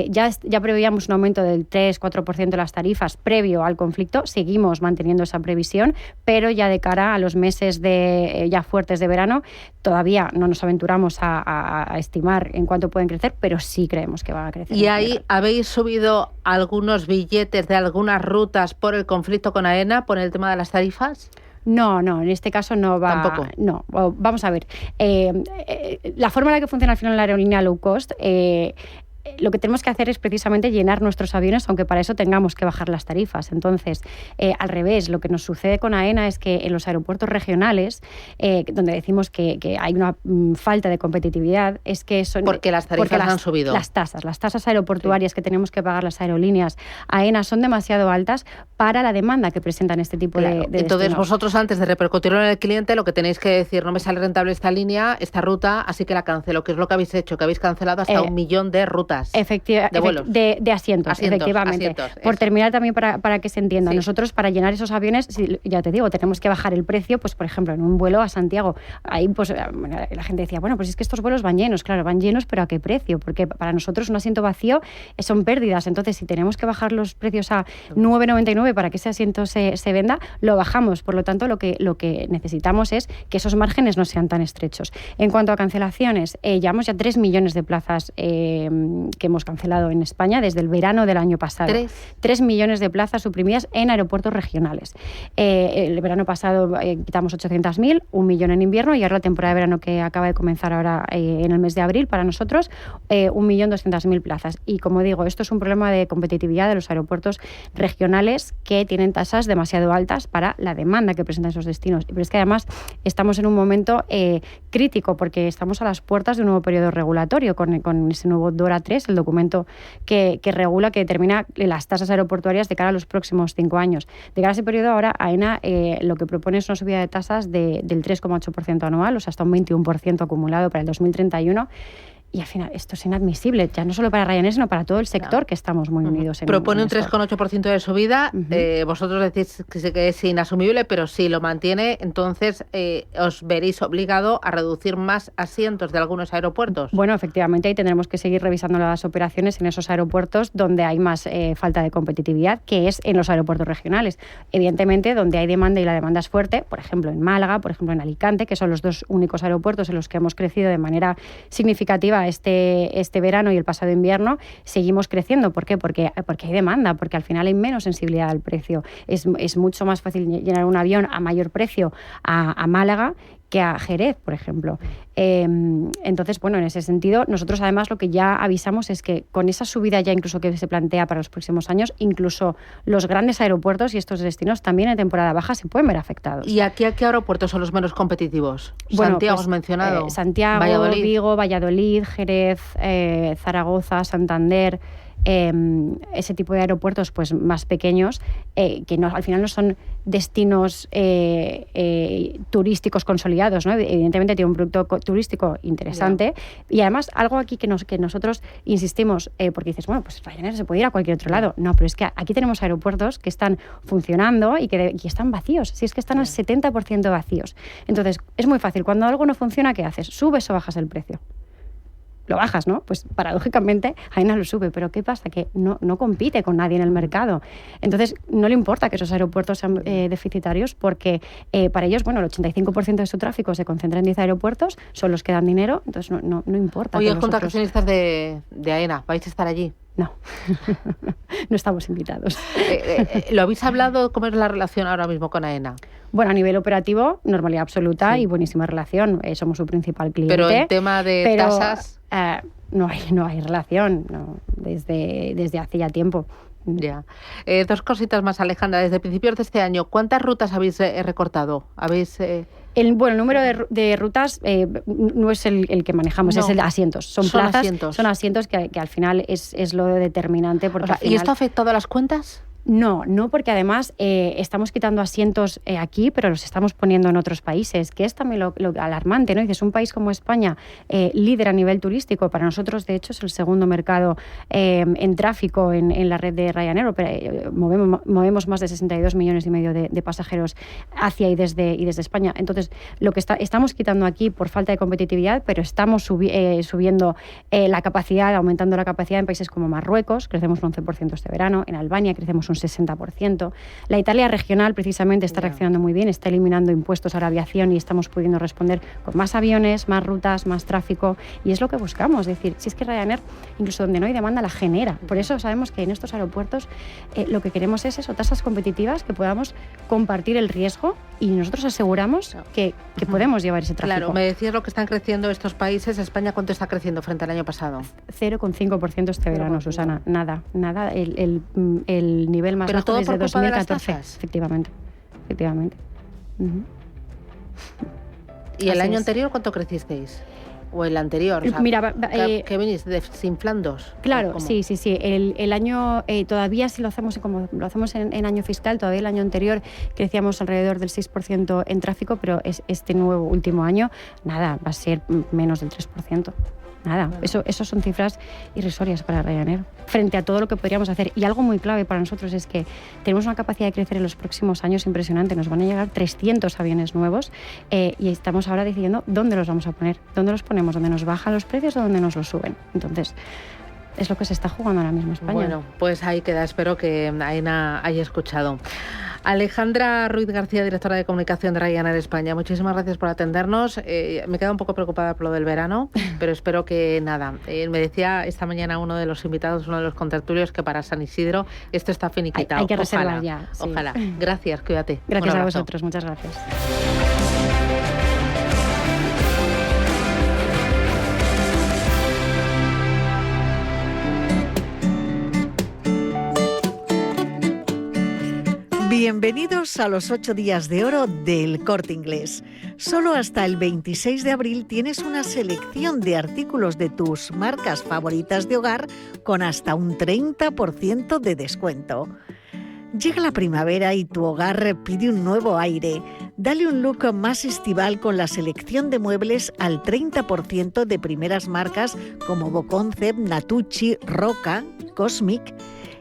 ya preveíamos un aumento del 3-4% de las tarifas previo al conflicto, seguimos manteniendo esa previsión, pero ya de cara a los meses ya fuertes de verano, todavía no nos aventuramos a estimar en cuánto pueden crecer, pero sí creemos que van a crecer.
¿Y ahí habéis subido algunos billetes de algunas rutas por el conflicto con AENA, por el tema de las tarifas?
No, en este caso no va.
Tampoco.
No, vamos a ver. La forma en la que funciona al final la aerolínea low cost, lo que tenemos que hacer es precisamente llenar nuestros aviones, aunque para eso tengamos que bajar las tarifas. Entonces, al revés, lo que nos sucede con AENA es que en los aeropuertos regionales, donde decimos que hay una falta de competitividad, es que son...
Porque las tarifas han subido.
Las tasas aeroportuarias que tenemos que pagar las aerolíneas AENA son demasiado altas para la demanda que presentan este tipo de
Entonces,
destinos.
vosotros antes de repercutirlo en el cliente, lo que tenéis que decir, no me sale rentable esta línea, esta ruta, así que la cancelo, que es lo que habéis hecho, que habéis cancelado hasta 1 millón de rutas.
De vuelos. De asientos, efectivamente. Por terminar también para que se entienda, sí. Nosotros para llenar esos aviones, ya te digo, tenemos que bajar el precio, pues por ejemplo, en un vuelo a Santiago, ahí pues la gente decía, bueno, pues es que estos vuelos van llenos, claro, van llenos, pero ¿a qué precio? Porque para nosotros un asiento vacío son pérdidas, entonces si tenemos que bajar los precios a 9,99 para que ese asiento se venda, lo bajamos, por lo tanto lo que necesitamos es que esos márgenes no sean tan estrechos. En cuanto a cancelaciones, llevamos ya 3 millones de plazas que hemos cancelado en España desde el verano del año pasado. 3 millones de plazas suprimidas en aeropuertos regionales. El verano pasado quitamos 800.000, 1 millón en invierno, y ahora la temporada de verano que acaba de comenzar ahora en el mes de abril para nosotros, 1.200.000 plazas. Y como digo, esto es un problema de competitividad de los aeropuertos regionales que tienen tasas demasiado altas para la demanda que presentan esos destinos. Pero es que además estamos en un momento crítico porque estamos a las puertas de un nuevo periodo regulatorio con ese nuevo DORA 3, el documento que regula, que determina las tasas aeroportuarias de cara a los próximos 5 años. De cara a ese periodo, ahora AENA lo que propone es una subida de tasas del 3,8% anual, o sea, hasta un 21% acumulado para el 2031. Y al final esto es inadmisible, ya no solo para Ryanair, sino para todo el sector, que estamos muy unidos en
Propone un
esto.
3,8% de subida, vosotros decís que es inasumible, pero si lo mantiene, entonces os veréis obligado a reducir más asientos de algunos aeropuertos.
Bueno, efectivamente, ahí tendremos que seguir revisando las operaciones en esos aeropuertos donde hay más falta de competitividad, que es en los aeropuertos regionales. Evidentemente, donde hay demanda y la demanda es fuerte, por ejemplo en Málaga, por ejemplo en Alicante, que son los 2 únicos aeropuertos en los que hemos crecido de manera significativa este verano y el pasado invierno, seguimos creciendo. ¿Por qué? Porque hay demanda, porque al final hay menos sensibilidad al precio. Es mucho más fácil llenar un avión a mayor precio a Málaga que a Jerez, por ejemplo. Entonces, bueno, en ese sentido, nosotros además lo que ya avisamos es que con esa subida ya incluso que se plantea para los próximos años, incluso los grandes aeropuertos y estos destinos también en temporada baja se pueden ver afectados.
¿Y aquí a qué aeropuertos son los menos competitivos? Bueno, Santiago, pues, has mencionado.
Santiago, Valladolid. Vigo, Valladolid, Jerez, Zaragoza, Santander. Ese tipo de aeropuertos pues más pequeños que no, al final no son destinos turísticos consolidados, ¿no? Evidentemente tiene un producto turístico interesante, y además algo aquí que nosotros insistimos, porque dices, bueno, pues Ryanair se puede ir a cualquier otro lado. No, pero es que aquí tenemos aeropuertos que están funcionando y que están vacíos, si es que están al 70% vacíos. Entonces es muy fácil, cuando algo no funciona, ¿qué haces? ¿Subes o bajas el precio? Lo bajas, ¿no? Pues paradójicamente AENA lo sube, pero ¿qué pasa? Que no compite con nadie en el mercado. Entonces no le importa que esos aeropuertos sean deficitarios, porque para ellos, bueno, el 85% de su tráfico se concentra en 10 aeropuertos, son los que dan dinero, entonces no importa.
Oye, junto a accionistas de AENA, ¿vais a estar allí?
No, no estamos invitados.
¿Lo habéis hablado? ¿Cómo es la relación ahora mismo con AENA?
Bueno, a nivel operativo, normalidad absoluta y buenísima relación. Somos su principal cliente.
Pero en tema de tasas...
no hay relación, no, desde hace ya tiempo.
Ya. 2 cositas más, Alejandra. Desde principios de este año, ¿cuántas rutas habéis recortado?
El número de rutas no es el que manejamos, es el de asientos. Son plazas, son asientos que al final es lo determinante. Porque
¿Y esto ha afectado a las cuentas?
No, porque además estamos quitando asientos aquí, pero los estamos poniendo en otros países, que es también lo alarmante, ¿no? Dices, un país como España, líder a nivel turístico, para nosotros de hecho es el segundo mercado en tráfico en la red de Ryanair, movemos más de 62 millones y medio de pasajeros hacia y desde España. Entonces, lo que estamos quitando aquí por falta de competitividad, pero estamos subiendo la capacidad, aumentando la capacidad en países como Marruecos, crecemos un 11% este verano, en Albania crecemos un 60%. La Italia regional precisamente está reaccionando muy bien, está eliminando impuestos a la aviación y estamos pudiendo responder con más aviones, más rutas, más tráfico, y es lo que buscamos. Es decir, si es que Ryanair, incluso donde no hay demanda, la genera. Por eso sabemos que en estos aeropuertos lo que queremos es eso, tasas competitivas, que podamos compartir el riesgo, y nosotros aseguramos que podemos llevar ese tráfico.
Claro, me decías lo que están creciendo estos países. ¿España cuánto está creciendo frente al año pasado?
0,5% este verano, Susana. Nada. El nivel más bajo desde 2014. Efectivamente. Uh-huh.
¿Y el año anterior cuánto crecisteis? ¿O el anterior? O sea,
mira,
¿qué venís desinflándos?
Claro, sí. El año, todavía si lo hacemos como lo hacemos en año fiscal, todavía el año anterior crecíamos alrededor del 6% en tráfico, pero este nuevo último año, nada, va a ser menos del 3%. Nada, eso son cifras irrisorias para Ryanair, frente a todo lo que podríamos hacer. Y algo muy clave para nosotros es que tenemos una capacidad de crecer en los próximos años impresionante. Nos van a llegar 300 aviones nuevos y estamos ahora decidiendo dónde los vamos a poner, dónde los ponemos, dónde nos bajan los precios o dónde nos los suben. Entonces, es lo que se está jugando ahora mismo en España.
Bueno, pues ahí queda. Espero que Aena haya escuchado. Alejandra Ruiz García, directora de comunicación de Ryanair España, muchísimas gracias por atendernos. Me quedo un poco preocupada por lo del verano, pero espero que nada. Me decía esta mañana uno de los invitados, uno de los contertulios, que para San Isidro esto está finiquitado.
Hay que reservar ya. Sí.
Ojalá. Gracias, cuídate.
Gracias a vosotros, muchas gracias.
Bienvenidos a los 8 días de oro del Corte Inglés. Solo hasta el 26 de abril tienes una selección de artículos de tus marcas favoritas de hogar con hasta un 30% de descuento. Llega la primavera y tu hogar pide un nuevo aire. Dale un look más estival con la selección de muebles al 30% de primeras marcas como Boconcept, Natucci, Roca, Cosmic.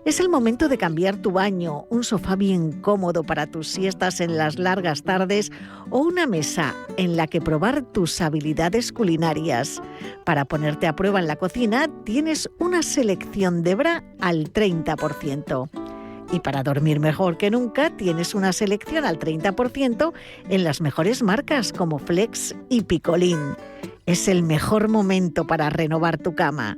Es el momento de cambiar tu baño, un sofá bien cómodo para tus siestas en las largas tardes o una mesa en la que probar tus habilidades culinarias. Para ponerte a prueba en la cocina tienes una selección de bra al 30%. Y para dormir mejor que nunca tienes una selección al 30% en las mejores marcas como Flex y Picolín. Es el mejor momento para renovar tu cama.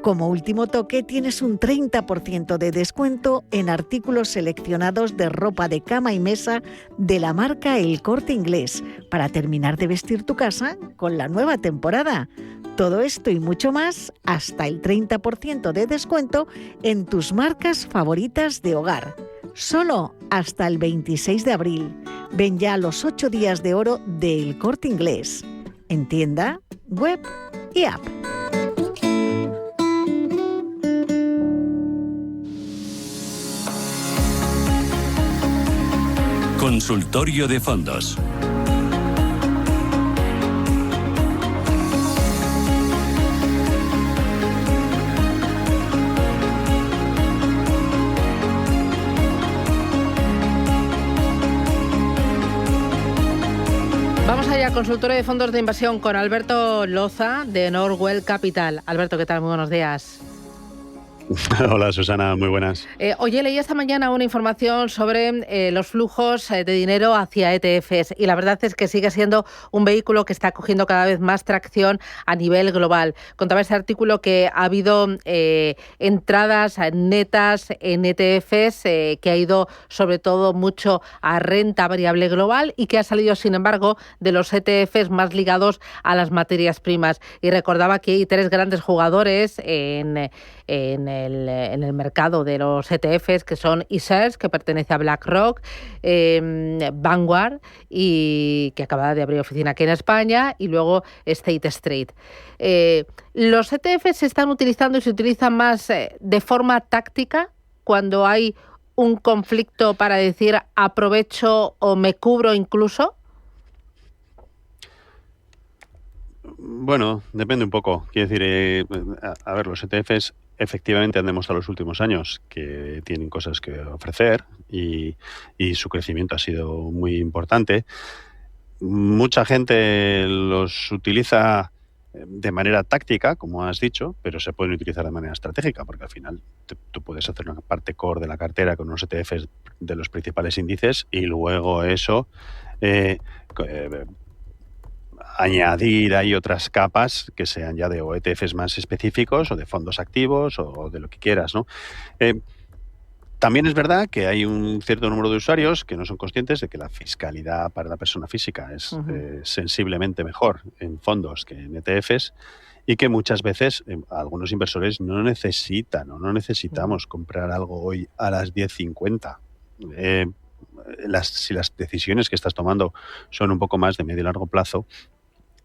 Como último toque, tienes un 30% de descuento en artículos seleccionados de ropa de cama y mesa de la marca El Corte Inglés para terminar de vestir tu casa con la nueva temporada. Todo esto y mucho más, hasta el 30% de descuento en tus marcas favoritas de hogar. Solo hasta el 26 de abril. Ven ya a los 8 días de oro de El Corte Inglés. En tienda, web y app.
Consultorio de fondos.
Vamos allá, consultorio de fondos de inversión con Alberto Loza de Norwell Capital. Alberto, ¿qué tal? Muy buenos días.
Hola Susana, muy buenas.
Oye, leí esta mañana una información sobre los flujos de dinero hacia ETFs y la verdad es que sigue siendo un vehículo que está cogiendo cada vez más tracción a nivel global. Contaba ese artículo que ha habido entradas netas en ETFs que ha ido sobre todo mucho a renta variable global y que ha salido sin embargo de los ETFs más ligados a las materias primas. Y recordaba que hay 3 grandes jugadores en el mercado de los ETFs, que son iShares, que pertenece a BlackRock, Vanguard, y que acaba de abrir oficina aquí en España, y luego State Street. Los ETFs se están utilizando y se utilizan más de forma táctica cuando hay un conflicto para decir aprovecho o me cubro incluso?
Bueno, depende un poco. Quiero decir, a ver, los ETFs efectivamente han demostrado en los últimos años que tienen cosas que ofrecer y su crecimiento ha sido muy importante. Mucha gente los utiliza de manera táctica, como has dicho, pero se pueden utilizar de manera estratégica, porque al final tú puedes hacer una parte core de la cartera con unos ETFs de los principales índices y luego eso añadir ahí otras capas que sean ya de o ETFs más específicos o de fondos activos o de lo que quieras, ¿no? También es verdad que hay un cierto número de usuarios que no son conscientes de que la fiscalidad para la persona física es sensiblemente mejor en fondos que en ETFs y que muchas veces algunos inversores no necesitan o no necesitamos comprar algo hoy a las 10:50. Si las decisiones que estás tomando son un poco más de medio y largo plazo,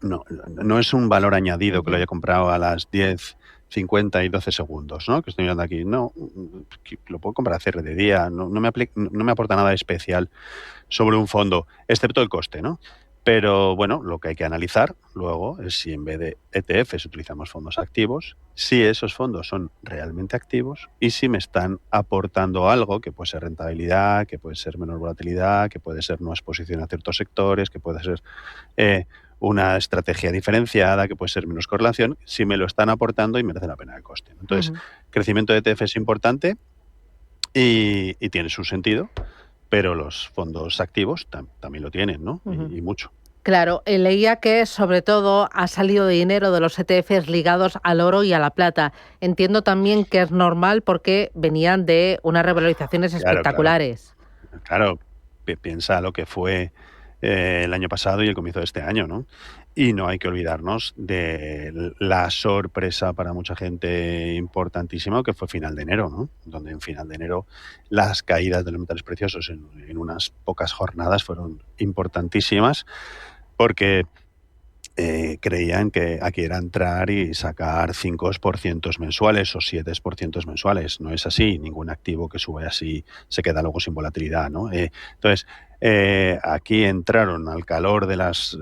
no es un valor añadido que lo haya comprado a las 10:50 y 12 segundos, ¿no? Que estoy mirando aquí. No, lo puedo comprar a cierre de día. No me aporta nada especial sobre un fondo, excepto el coste, ¿no? Pero bueno, lo que hay que analizar luego es si en vez de ETFs utilizamos fondos activos, si esos fondos son realmente activos y si me están aportando algo que puede ser rentabilidad, que puede ser menor volatilidad, que puede ser no exposición a ciertos sectores, que puede ser una estrategia diferenciada, que puede ser menos correlación, si me lo están aportando y merece la pena el coste. Entonces, crecimiento de ETF es importante y tiene su sentido, pero los fondos activos también lo tienen, ¿no? Y mucho.
Claro, leía que sobre todo ha salido dinero de los ETFs ligados al oro y a la plata. Entiendo también que es normal porque venían de unas revalorizaciones espectaculares.
Claro, piensa lo que fue el año pasado y el comienzo de este año, ¿no? Y no hay que olvidarnos de la sorpresa para mucha gente importantísima que fue final de enero, ¿no? Donde en final de enero las caídas de los metales preciosos en unas pocas jornadas fueron importantísimas porque creían que aquí era entrar y sacar 5% mensuales o 7% mensuales. No es así. Ningún activo que sube así se queda luego sin volatilidad, ¿no? Entonces, aquí entraron al calor de los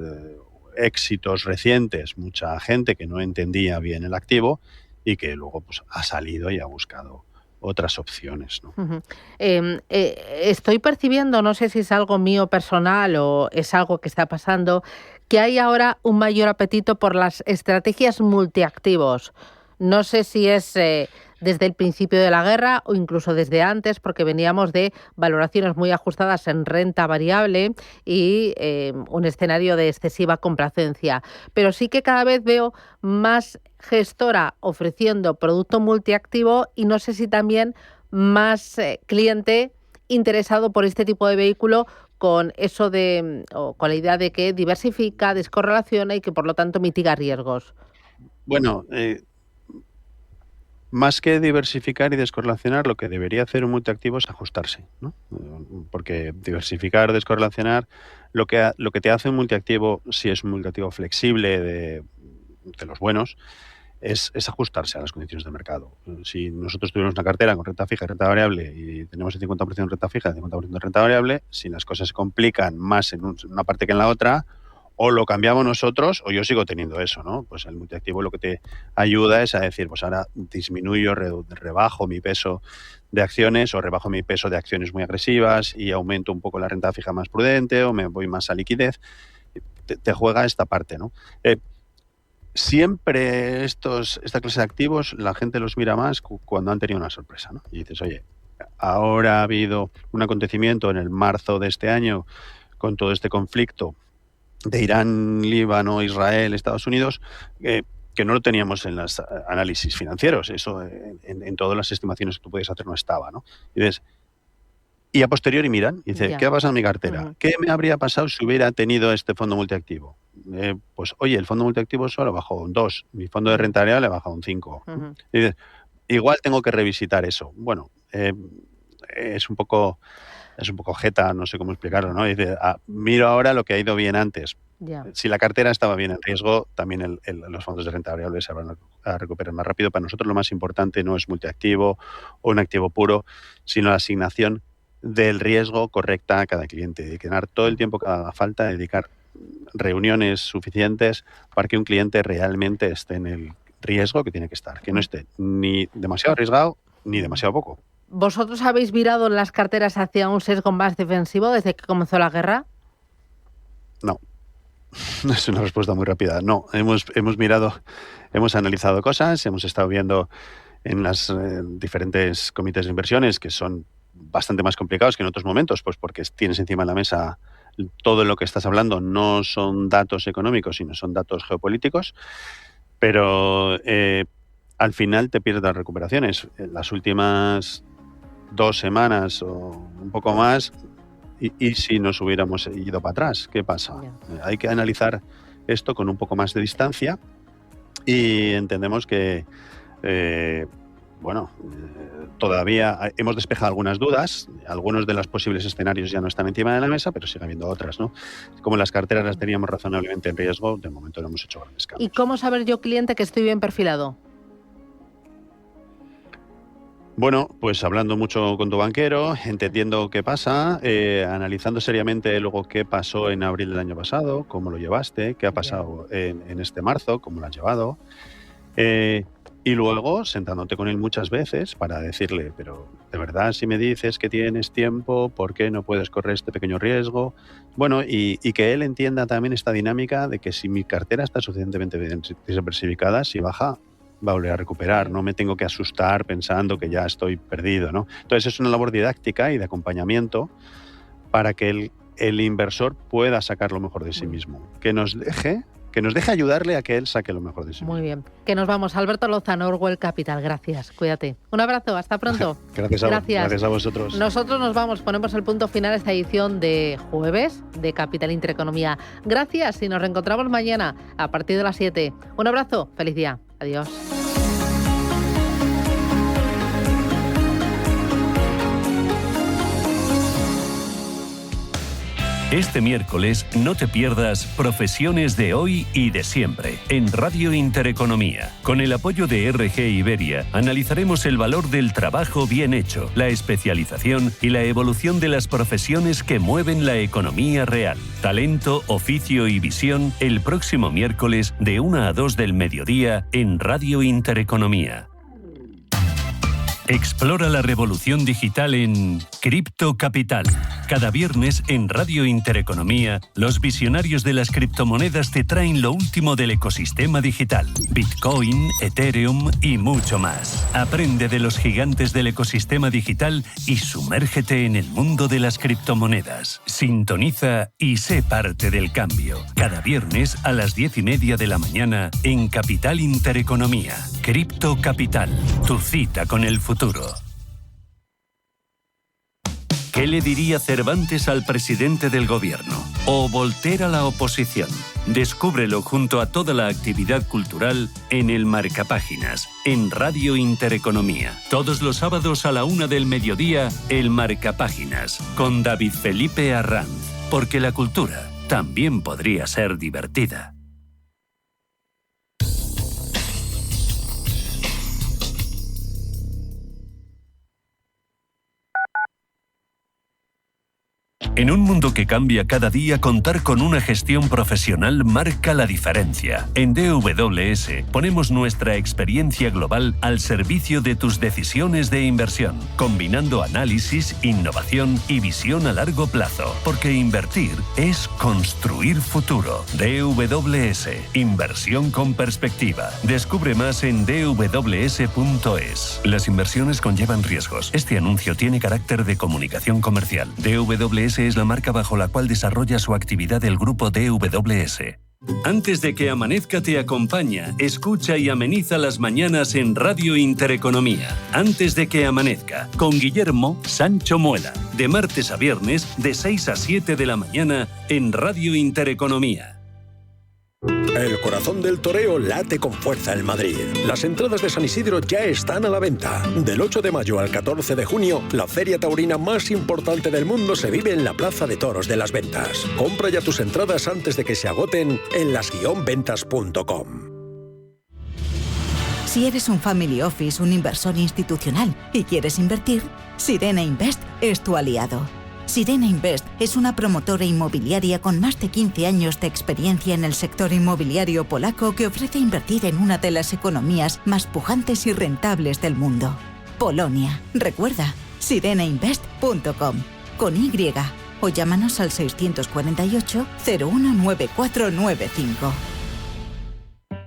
éxitos recientes mucha gente que no entendía bien el activo y que luego pues, ha salido y ha buscado otras opciones, ¿no?
Estoy percibiendo, no sé si es algo mío personal o es algo que está pasando, que hay ahora un mayor apetito por las estrategias multiactivos. No sé si es desde el principio de la guerra o incluso desde antes, porque veníamos de valoraciones muy ajustadas en renta variable y un escenario de excesiva complacencia. Pero sí que cada vez veo más gestora ofreciendo producto multiactivo y no sé si también más cliente interesado por este tipo de vehículo con eso de, o con la idea de que diversifica, descorrelaciona y que por lo tanto mitiga riesgos.
Bueno, más que diversificar y descorrelacionar, lo que debería hacer un multiactivo es ajustarse, ¿no? Porque diversificar, descorrelacionar, lo que te hace un multiactivo, si es un multiactivo flexible de los buenos, es ajustarse a las condiciones del mercado. Si nosotros tuviéramos una cartera con renta fija y renta variable y tenemos el 50% de renta fija y el 50% de renta variable, si las cosas se complican más en una parte que en la otra, o lo cambiamos nosotros o yo sigo teniendo eso, ¿no? Pues el multiactivo lo que te ayuda es a decir, pues ahora disminuyo, rebajo mi peso de acciones o rebajo mi peso de acciones muy agresivas y aumento un poco la renta fija más prudente o me voy más a liquidez. Te juega esta parte, ¿no? Siempre esta clase de activos la gente los mira más cuando han tenido una sorpresa, ¿no? Y dices, oye, ahora ha habido un acontecimiento en el marzo de este año con todo este conflicto de Irán, Líbano, Israel, Estados Unidos, que no lo teníamos en los análisis financieros. Eso en todas las estimaciones que tú puedes hacer no estaba, ¿no? Y a posteriori miran y dicen, ¿qué ha pasado en mi cartera? ¿Qué me habría pasado si hubiera tenido este fondo multiactivo? Pues, oye, el fondo multiactivo solo bajó un 2, mi fondo de renta variable ha bajado un 5. Y dices, igual tengo que revisitar eso. Bueno, es un poco jeta, no sé cómo explicarlo, ¿no? Dice, miro ahora lo que ha ido bien antes. Si la cartera estaba bien en riesgo, también los fondos de renta variable se van a recuperar más rápido. Para nosotros lo más importante no es multiactivo o un activo puro, sino la asignación del riesgo correcta a cada cliente. Dedicar todo el tiempo que haga falta, dedicar reuniones suficientes para que un cliente realmente esté en el riesgo que tiene que estar, que no esté ni demasiado arriesgado ni demasiado poco.
¿Vosotros habéis virado las carteras hacia un sesgo más defensivo desde que comenzó la guerra?
No. Es una respuesta muy rápida. No, hemos mirado, hemos analizado cosas, hemos estado viendo en las diferentes comités de inversiones que son bastante más complicados que en otros momentos, pues porque tienes encima de la mesa todo lo que estás hablando, no son datos económicos, sino son datos geopolíticos, pero al final te pierdes las recuperaciones. En las últimas 2 semanas o un poco más, y si nos hubiéramos ido para atrás, ¿qué pasa? Hay que analizar esto con un poco más de distancia y entendemos que, todavía hemos despejado algunas dudas, algunos de los posibles escenarios ya no están encima de la mesa, pero sigue habiendo otras, ¿no? Como las carteras las teníamos razonablemente en riesgo, de momento no hemos hecho grandes cambios.
¿Y cómo saber yo, cliente, que estoy bien perfilado?
Bueno, pues hablando mucho con tu banquero, entendiendo qué pasa, analizando seriamente luego qué pasó en abril del año pasado, cómo lo llevaste, qué ha pasado en este marzo, cómo lo has llevado, y luego sentándote con él muchas veces para decirle, pero de verdad si me dices que tienes tiempo, ¿por qué no puedes correr este pequeño riesgo? Bueno, y que él entienda también esta dinámica de que si mi cartera está suficientemente bien diversificada, si baja, va a volver a recuperar, no me tengo que asustar pensando que ya estoy perdido, ¿no? Entonces es una labor didáctica y de acompañamiento para que el inversor pueda sacar lo mejor de sí mismo, que nos deje ayudarle a que él saque lo mejor de sí mismo.
Muy bien, que nos vamos. Alberto Lozano, Orwell Capital, gracias, cuídate. Un abrazo, hasta pronto.
Gracias a vosotros.
Nosotros nos vamos, ponemos el punto final a esta edición de jueves de Capital Intereconomía. Gracias y nos reencontramos mañana a partir de las 7. Un abrazo, feliz día. Adiós.
Este miércoles no te pierdas Profesiones de hoy y de siempre en Radio Intereconomía. Con el apoyo de RG Iberia analizaremos el valor del trabajo bien hecho, la especialización y la evolución de las profesiones que mueven la economía real. Talento, oficio y visión el próximo miércoles de 1 a 2 del mediodía en Radio Intereconomía. Explora la revolución digital en Cripto Capital. Cada viernes en Radio Intereconomía, los visionarios de las criptomonedas te traen lo último del ecosistema digital. Bitcoin, Ethereum y mucho más. Aprende de los gigantes del ecosistema digital y sumérgete en el mundo de las criptomonedas. Sintoniza y sé parte del cambio. Cada viernes a las 10:30 de la mañana en Capital Intereconomía. Cripto Capital, tu cita con el futuro. ¿Qué le diría Cervantes al presidente del gobierno? ¿O Voltaire a la oposición? Descúbrelo junto a toda la actividad cultural en el Marcapáginas, en Radio Intereconomía. Todos los sábados a la 1 del mediodía, el Marcapáginas, con David Felipe Arranz. Porque la cultura también podría ser divertida. En un mundo que cambia cada día, contar con una gestión profesional marca la diferencia. En DWS ponemos nuestra experiencia global al servicio de tus decisiones de inversión, combinando análisis, innovación y visión a largo plazo. Porque invertir es construir futuro. DWS, inversión con perspectiva. Descubre más en dws.es. Las inversiones conllevan riesgos. Este anuncio tiene carácter de comunicación comercial. DWS es la marca bajo la cual desarrolla su actividad el grupo DWS. Antes de que amanezca te acompaña, escucha y ameniza las mañanas en Radio Intereconomía. Antes de que amanezca, con Guillermo Sancho Muela. De martes a viernes, de 6 a 7 de la mañana, en Radio Intereconomía.
El corazón del toreo late con fuerza en Madrid. Las entradas de San Isidro ya están a la venta. Del 8 de mayo al 14 de junio, la feria taurina más importante del mundo se vive en la Plaza de Toros de Las Ventas. Compra ya tus entradas antes de que se agoten en las-ventas.com.
Si eres un family office, un inversor institucional y quieres invertir, Sirena Invest es tu aliado. Sirena Invest es una promotora inmobiliaria con más de 15 años de experiencia en el sector inmobiliario polaco que ofrece invertir en una de las economías más pujantes y rentables del mundo. Polonia. Recuerda, sirenainvest.com con Y o llámanos al 648 019495.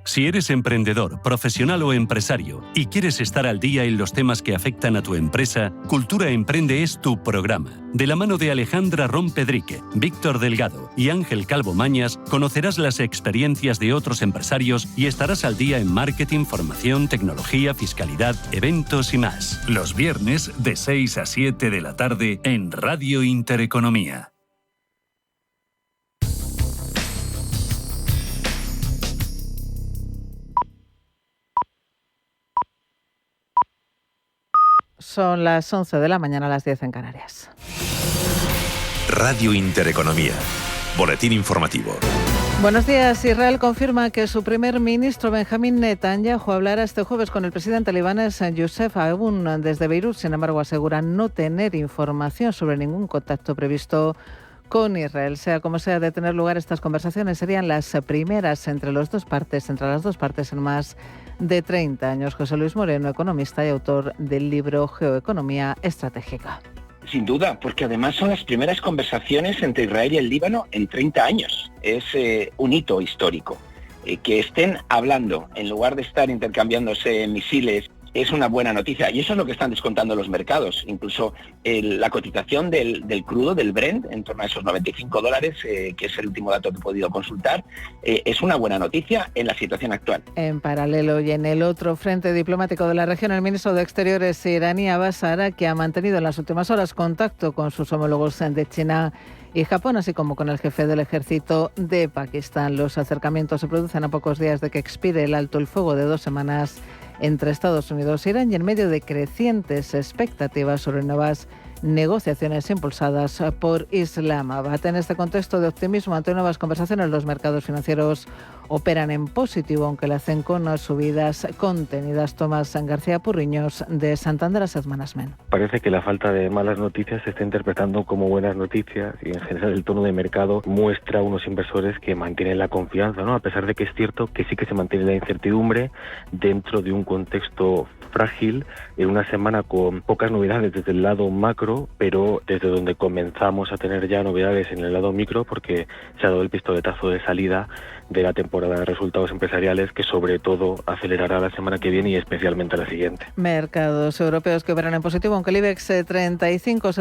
Si eres emprendedor, profesional o empresario y quieres estar al día en los temas que afectan a tu empresa, Cultura Emprende es tu programa. De la mano de Alejandra Rompedrique, Víctor Delgado y Ángel Calvo Mañas, conocerás las experiencias de otros empresarios y estarás al día en marketing, formación, tecnología, fiscalidad, eventos y más. Los viernes de 6 a 7 de la tarde en Radio Intereconomía.
Son las 11 de la mañana, a las 10 en Canarias.
Radio Intereconomía. Boletín informativo.
Buenos días. Israel confirma que su primer ministro Benjamín Netanyahu hablará este jueves con el presidente libanés Youssef Aoun desde Beirut. Sin embargo, asegura no tener información sobre ningún contacto previsto con Israel. Sea como sea de tener lugar, estas conversaciones serían las primeras entre las dos partes en más de 30 años. José Luis Moreno, economista y autor del libro Geoeconomía Estratégica.
Sin duda, porque además son las primeras conversaciones entre Israel y el Líbano en 30 años. Es un hito histórico. Que estén hablando en lugar de estar intercambiándose misiles es una buena noticia, y eso es lo que están descontando los mercados. Incluso la cotización del crudo, del Brent, en torno a esos $95, que es el último dato que he podido consultar, es una buena noticia en la situación actual.
En paralelo y en el otro frente diplomático de la región, el ministro de Exteriores iraní Abbas Araqui ha mantenido en las últimas horas contacto con sus homólogos de China y Japón, así como con el jefe del ejército de Pakistán. Los acercamientos se producen a pocos días de que expire el alto el fuego de 2 semanas entre Estados Unidos e Irán y en medio de crecientes expectativas sobre nuevas negociaciones impulsadas por Islamabad. En este contexto de optimismo ante nuevas conversaciones, los mercados financieros operan en positivo, aunque lo hacen con subidas contenidas. Tomás García Purriños, de Santander Asset Management.
Parece que la falta de malas noticias se está interpretando como buenas noticias y en general el tono de mercado muestra a unos inversores que mantienen la confianza, ¿no? A pesar de que es cierto que sí que se mantiene la incertidumbre dentro de un contexto frágil, en una semana con pocas novedades desde el lado macro, pero desde donde comenzamos a tener ya novedades en el lado micro, porque se ha dado el pistoletazo de salida de la temporada de resultados empresariales, que sobre todo acelerará la semana que viene y especialmente la siguiente.
Mercados europeos que operan en positivo, aunque el IBEX 35 se da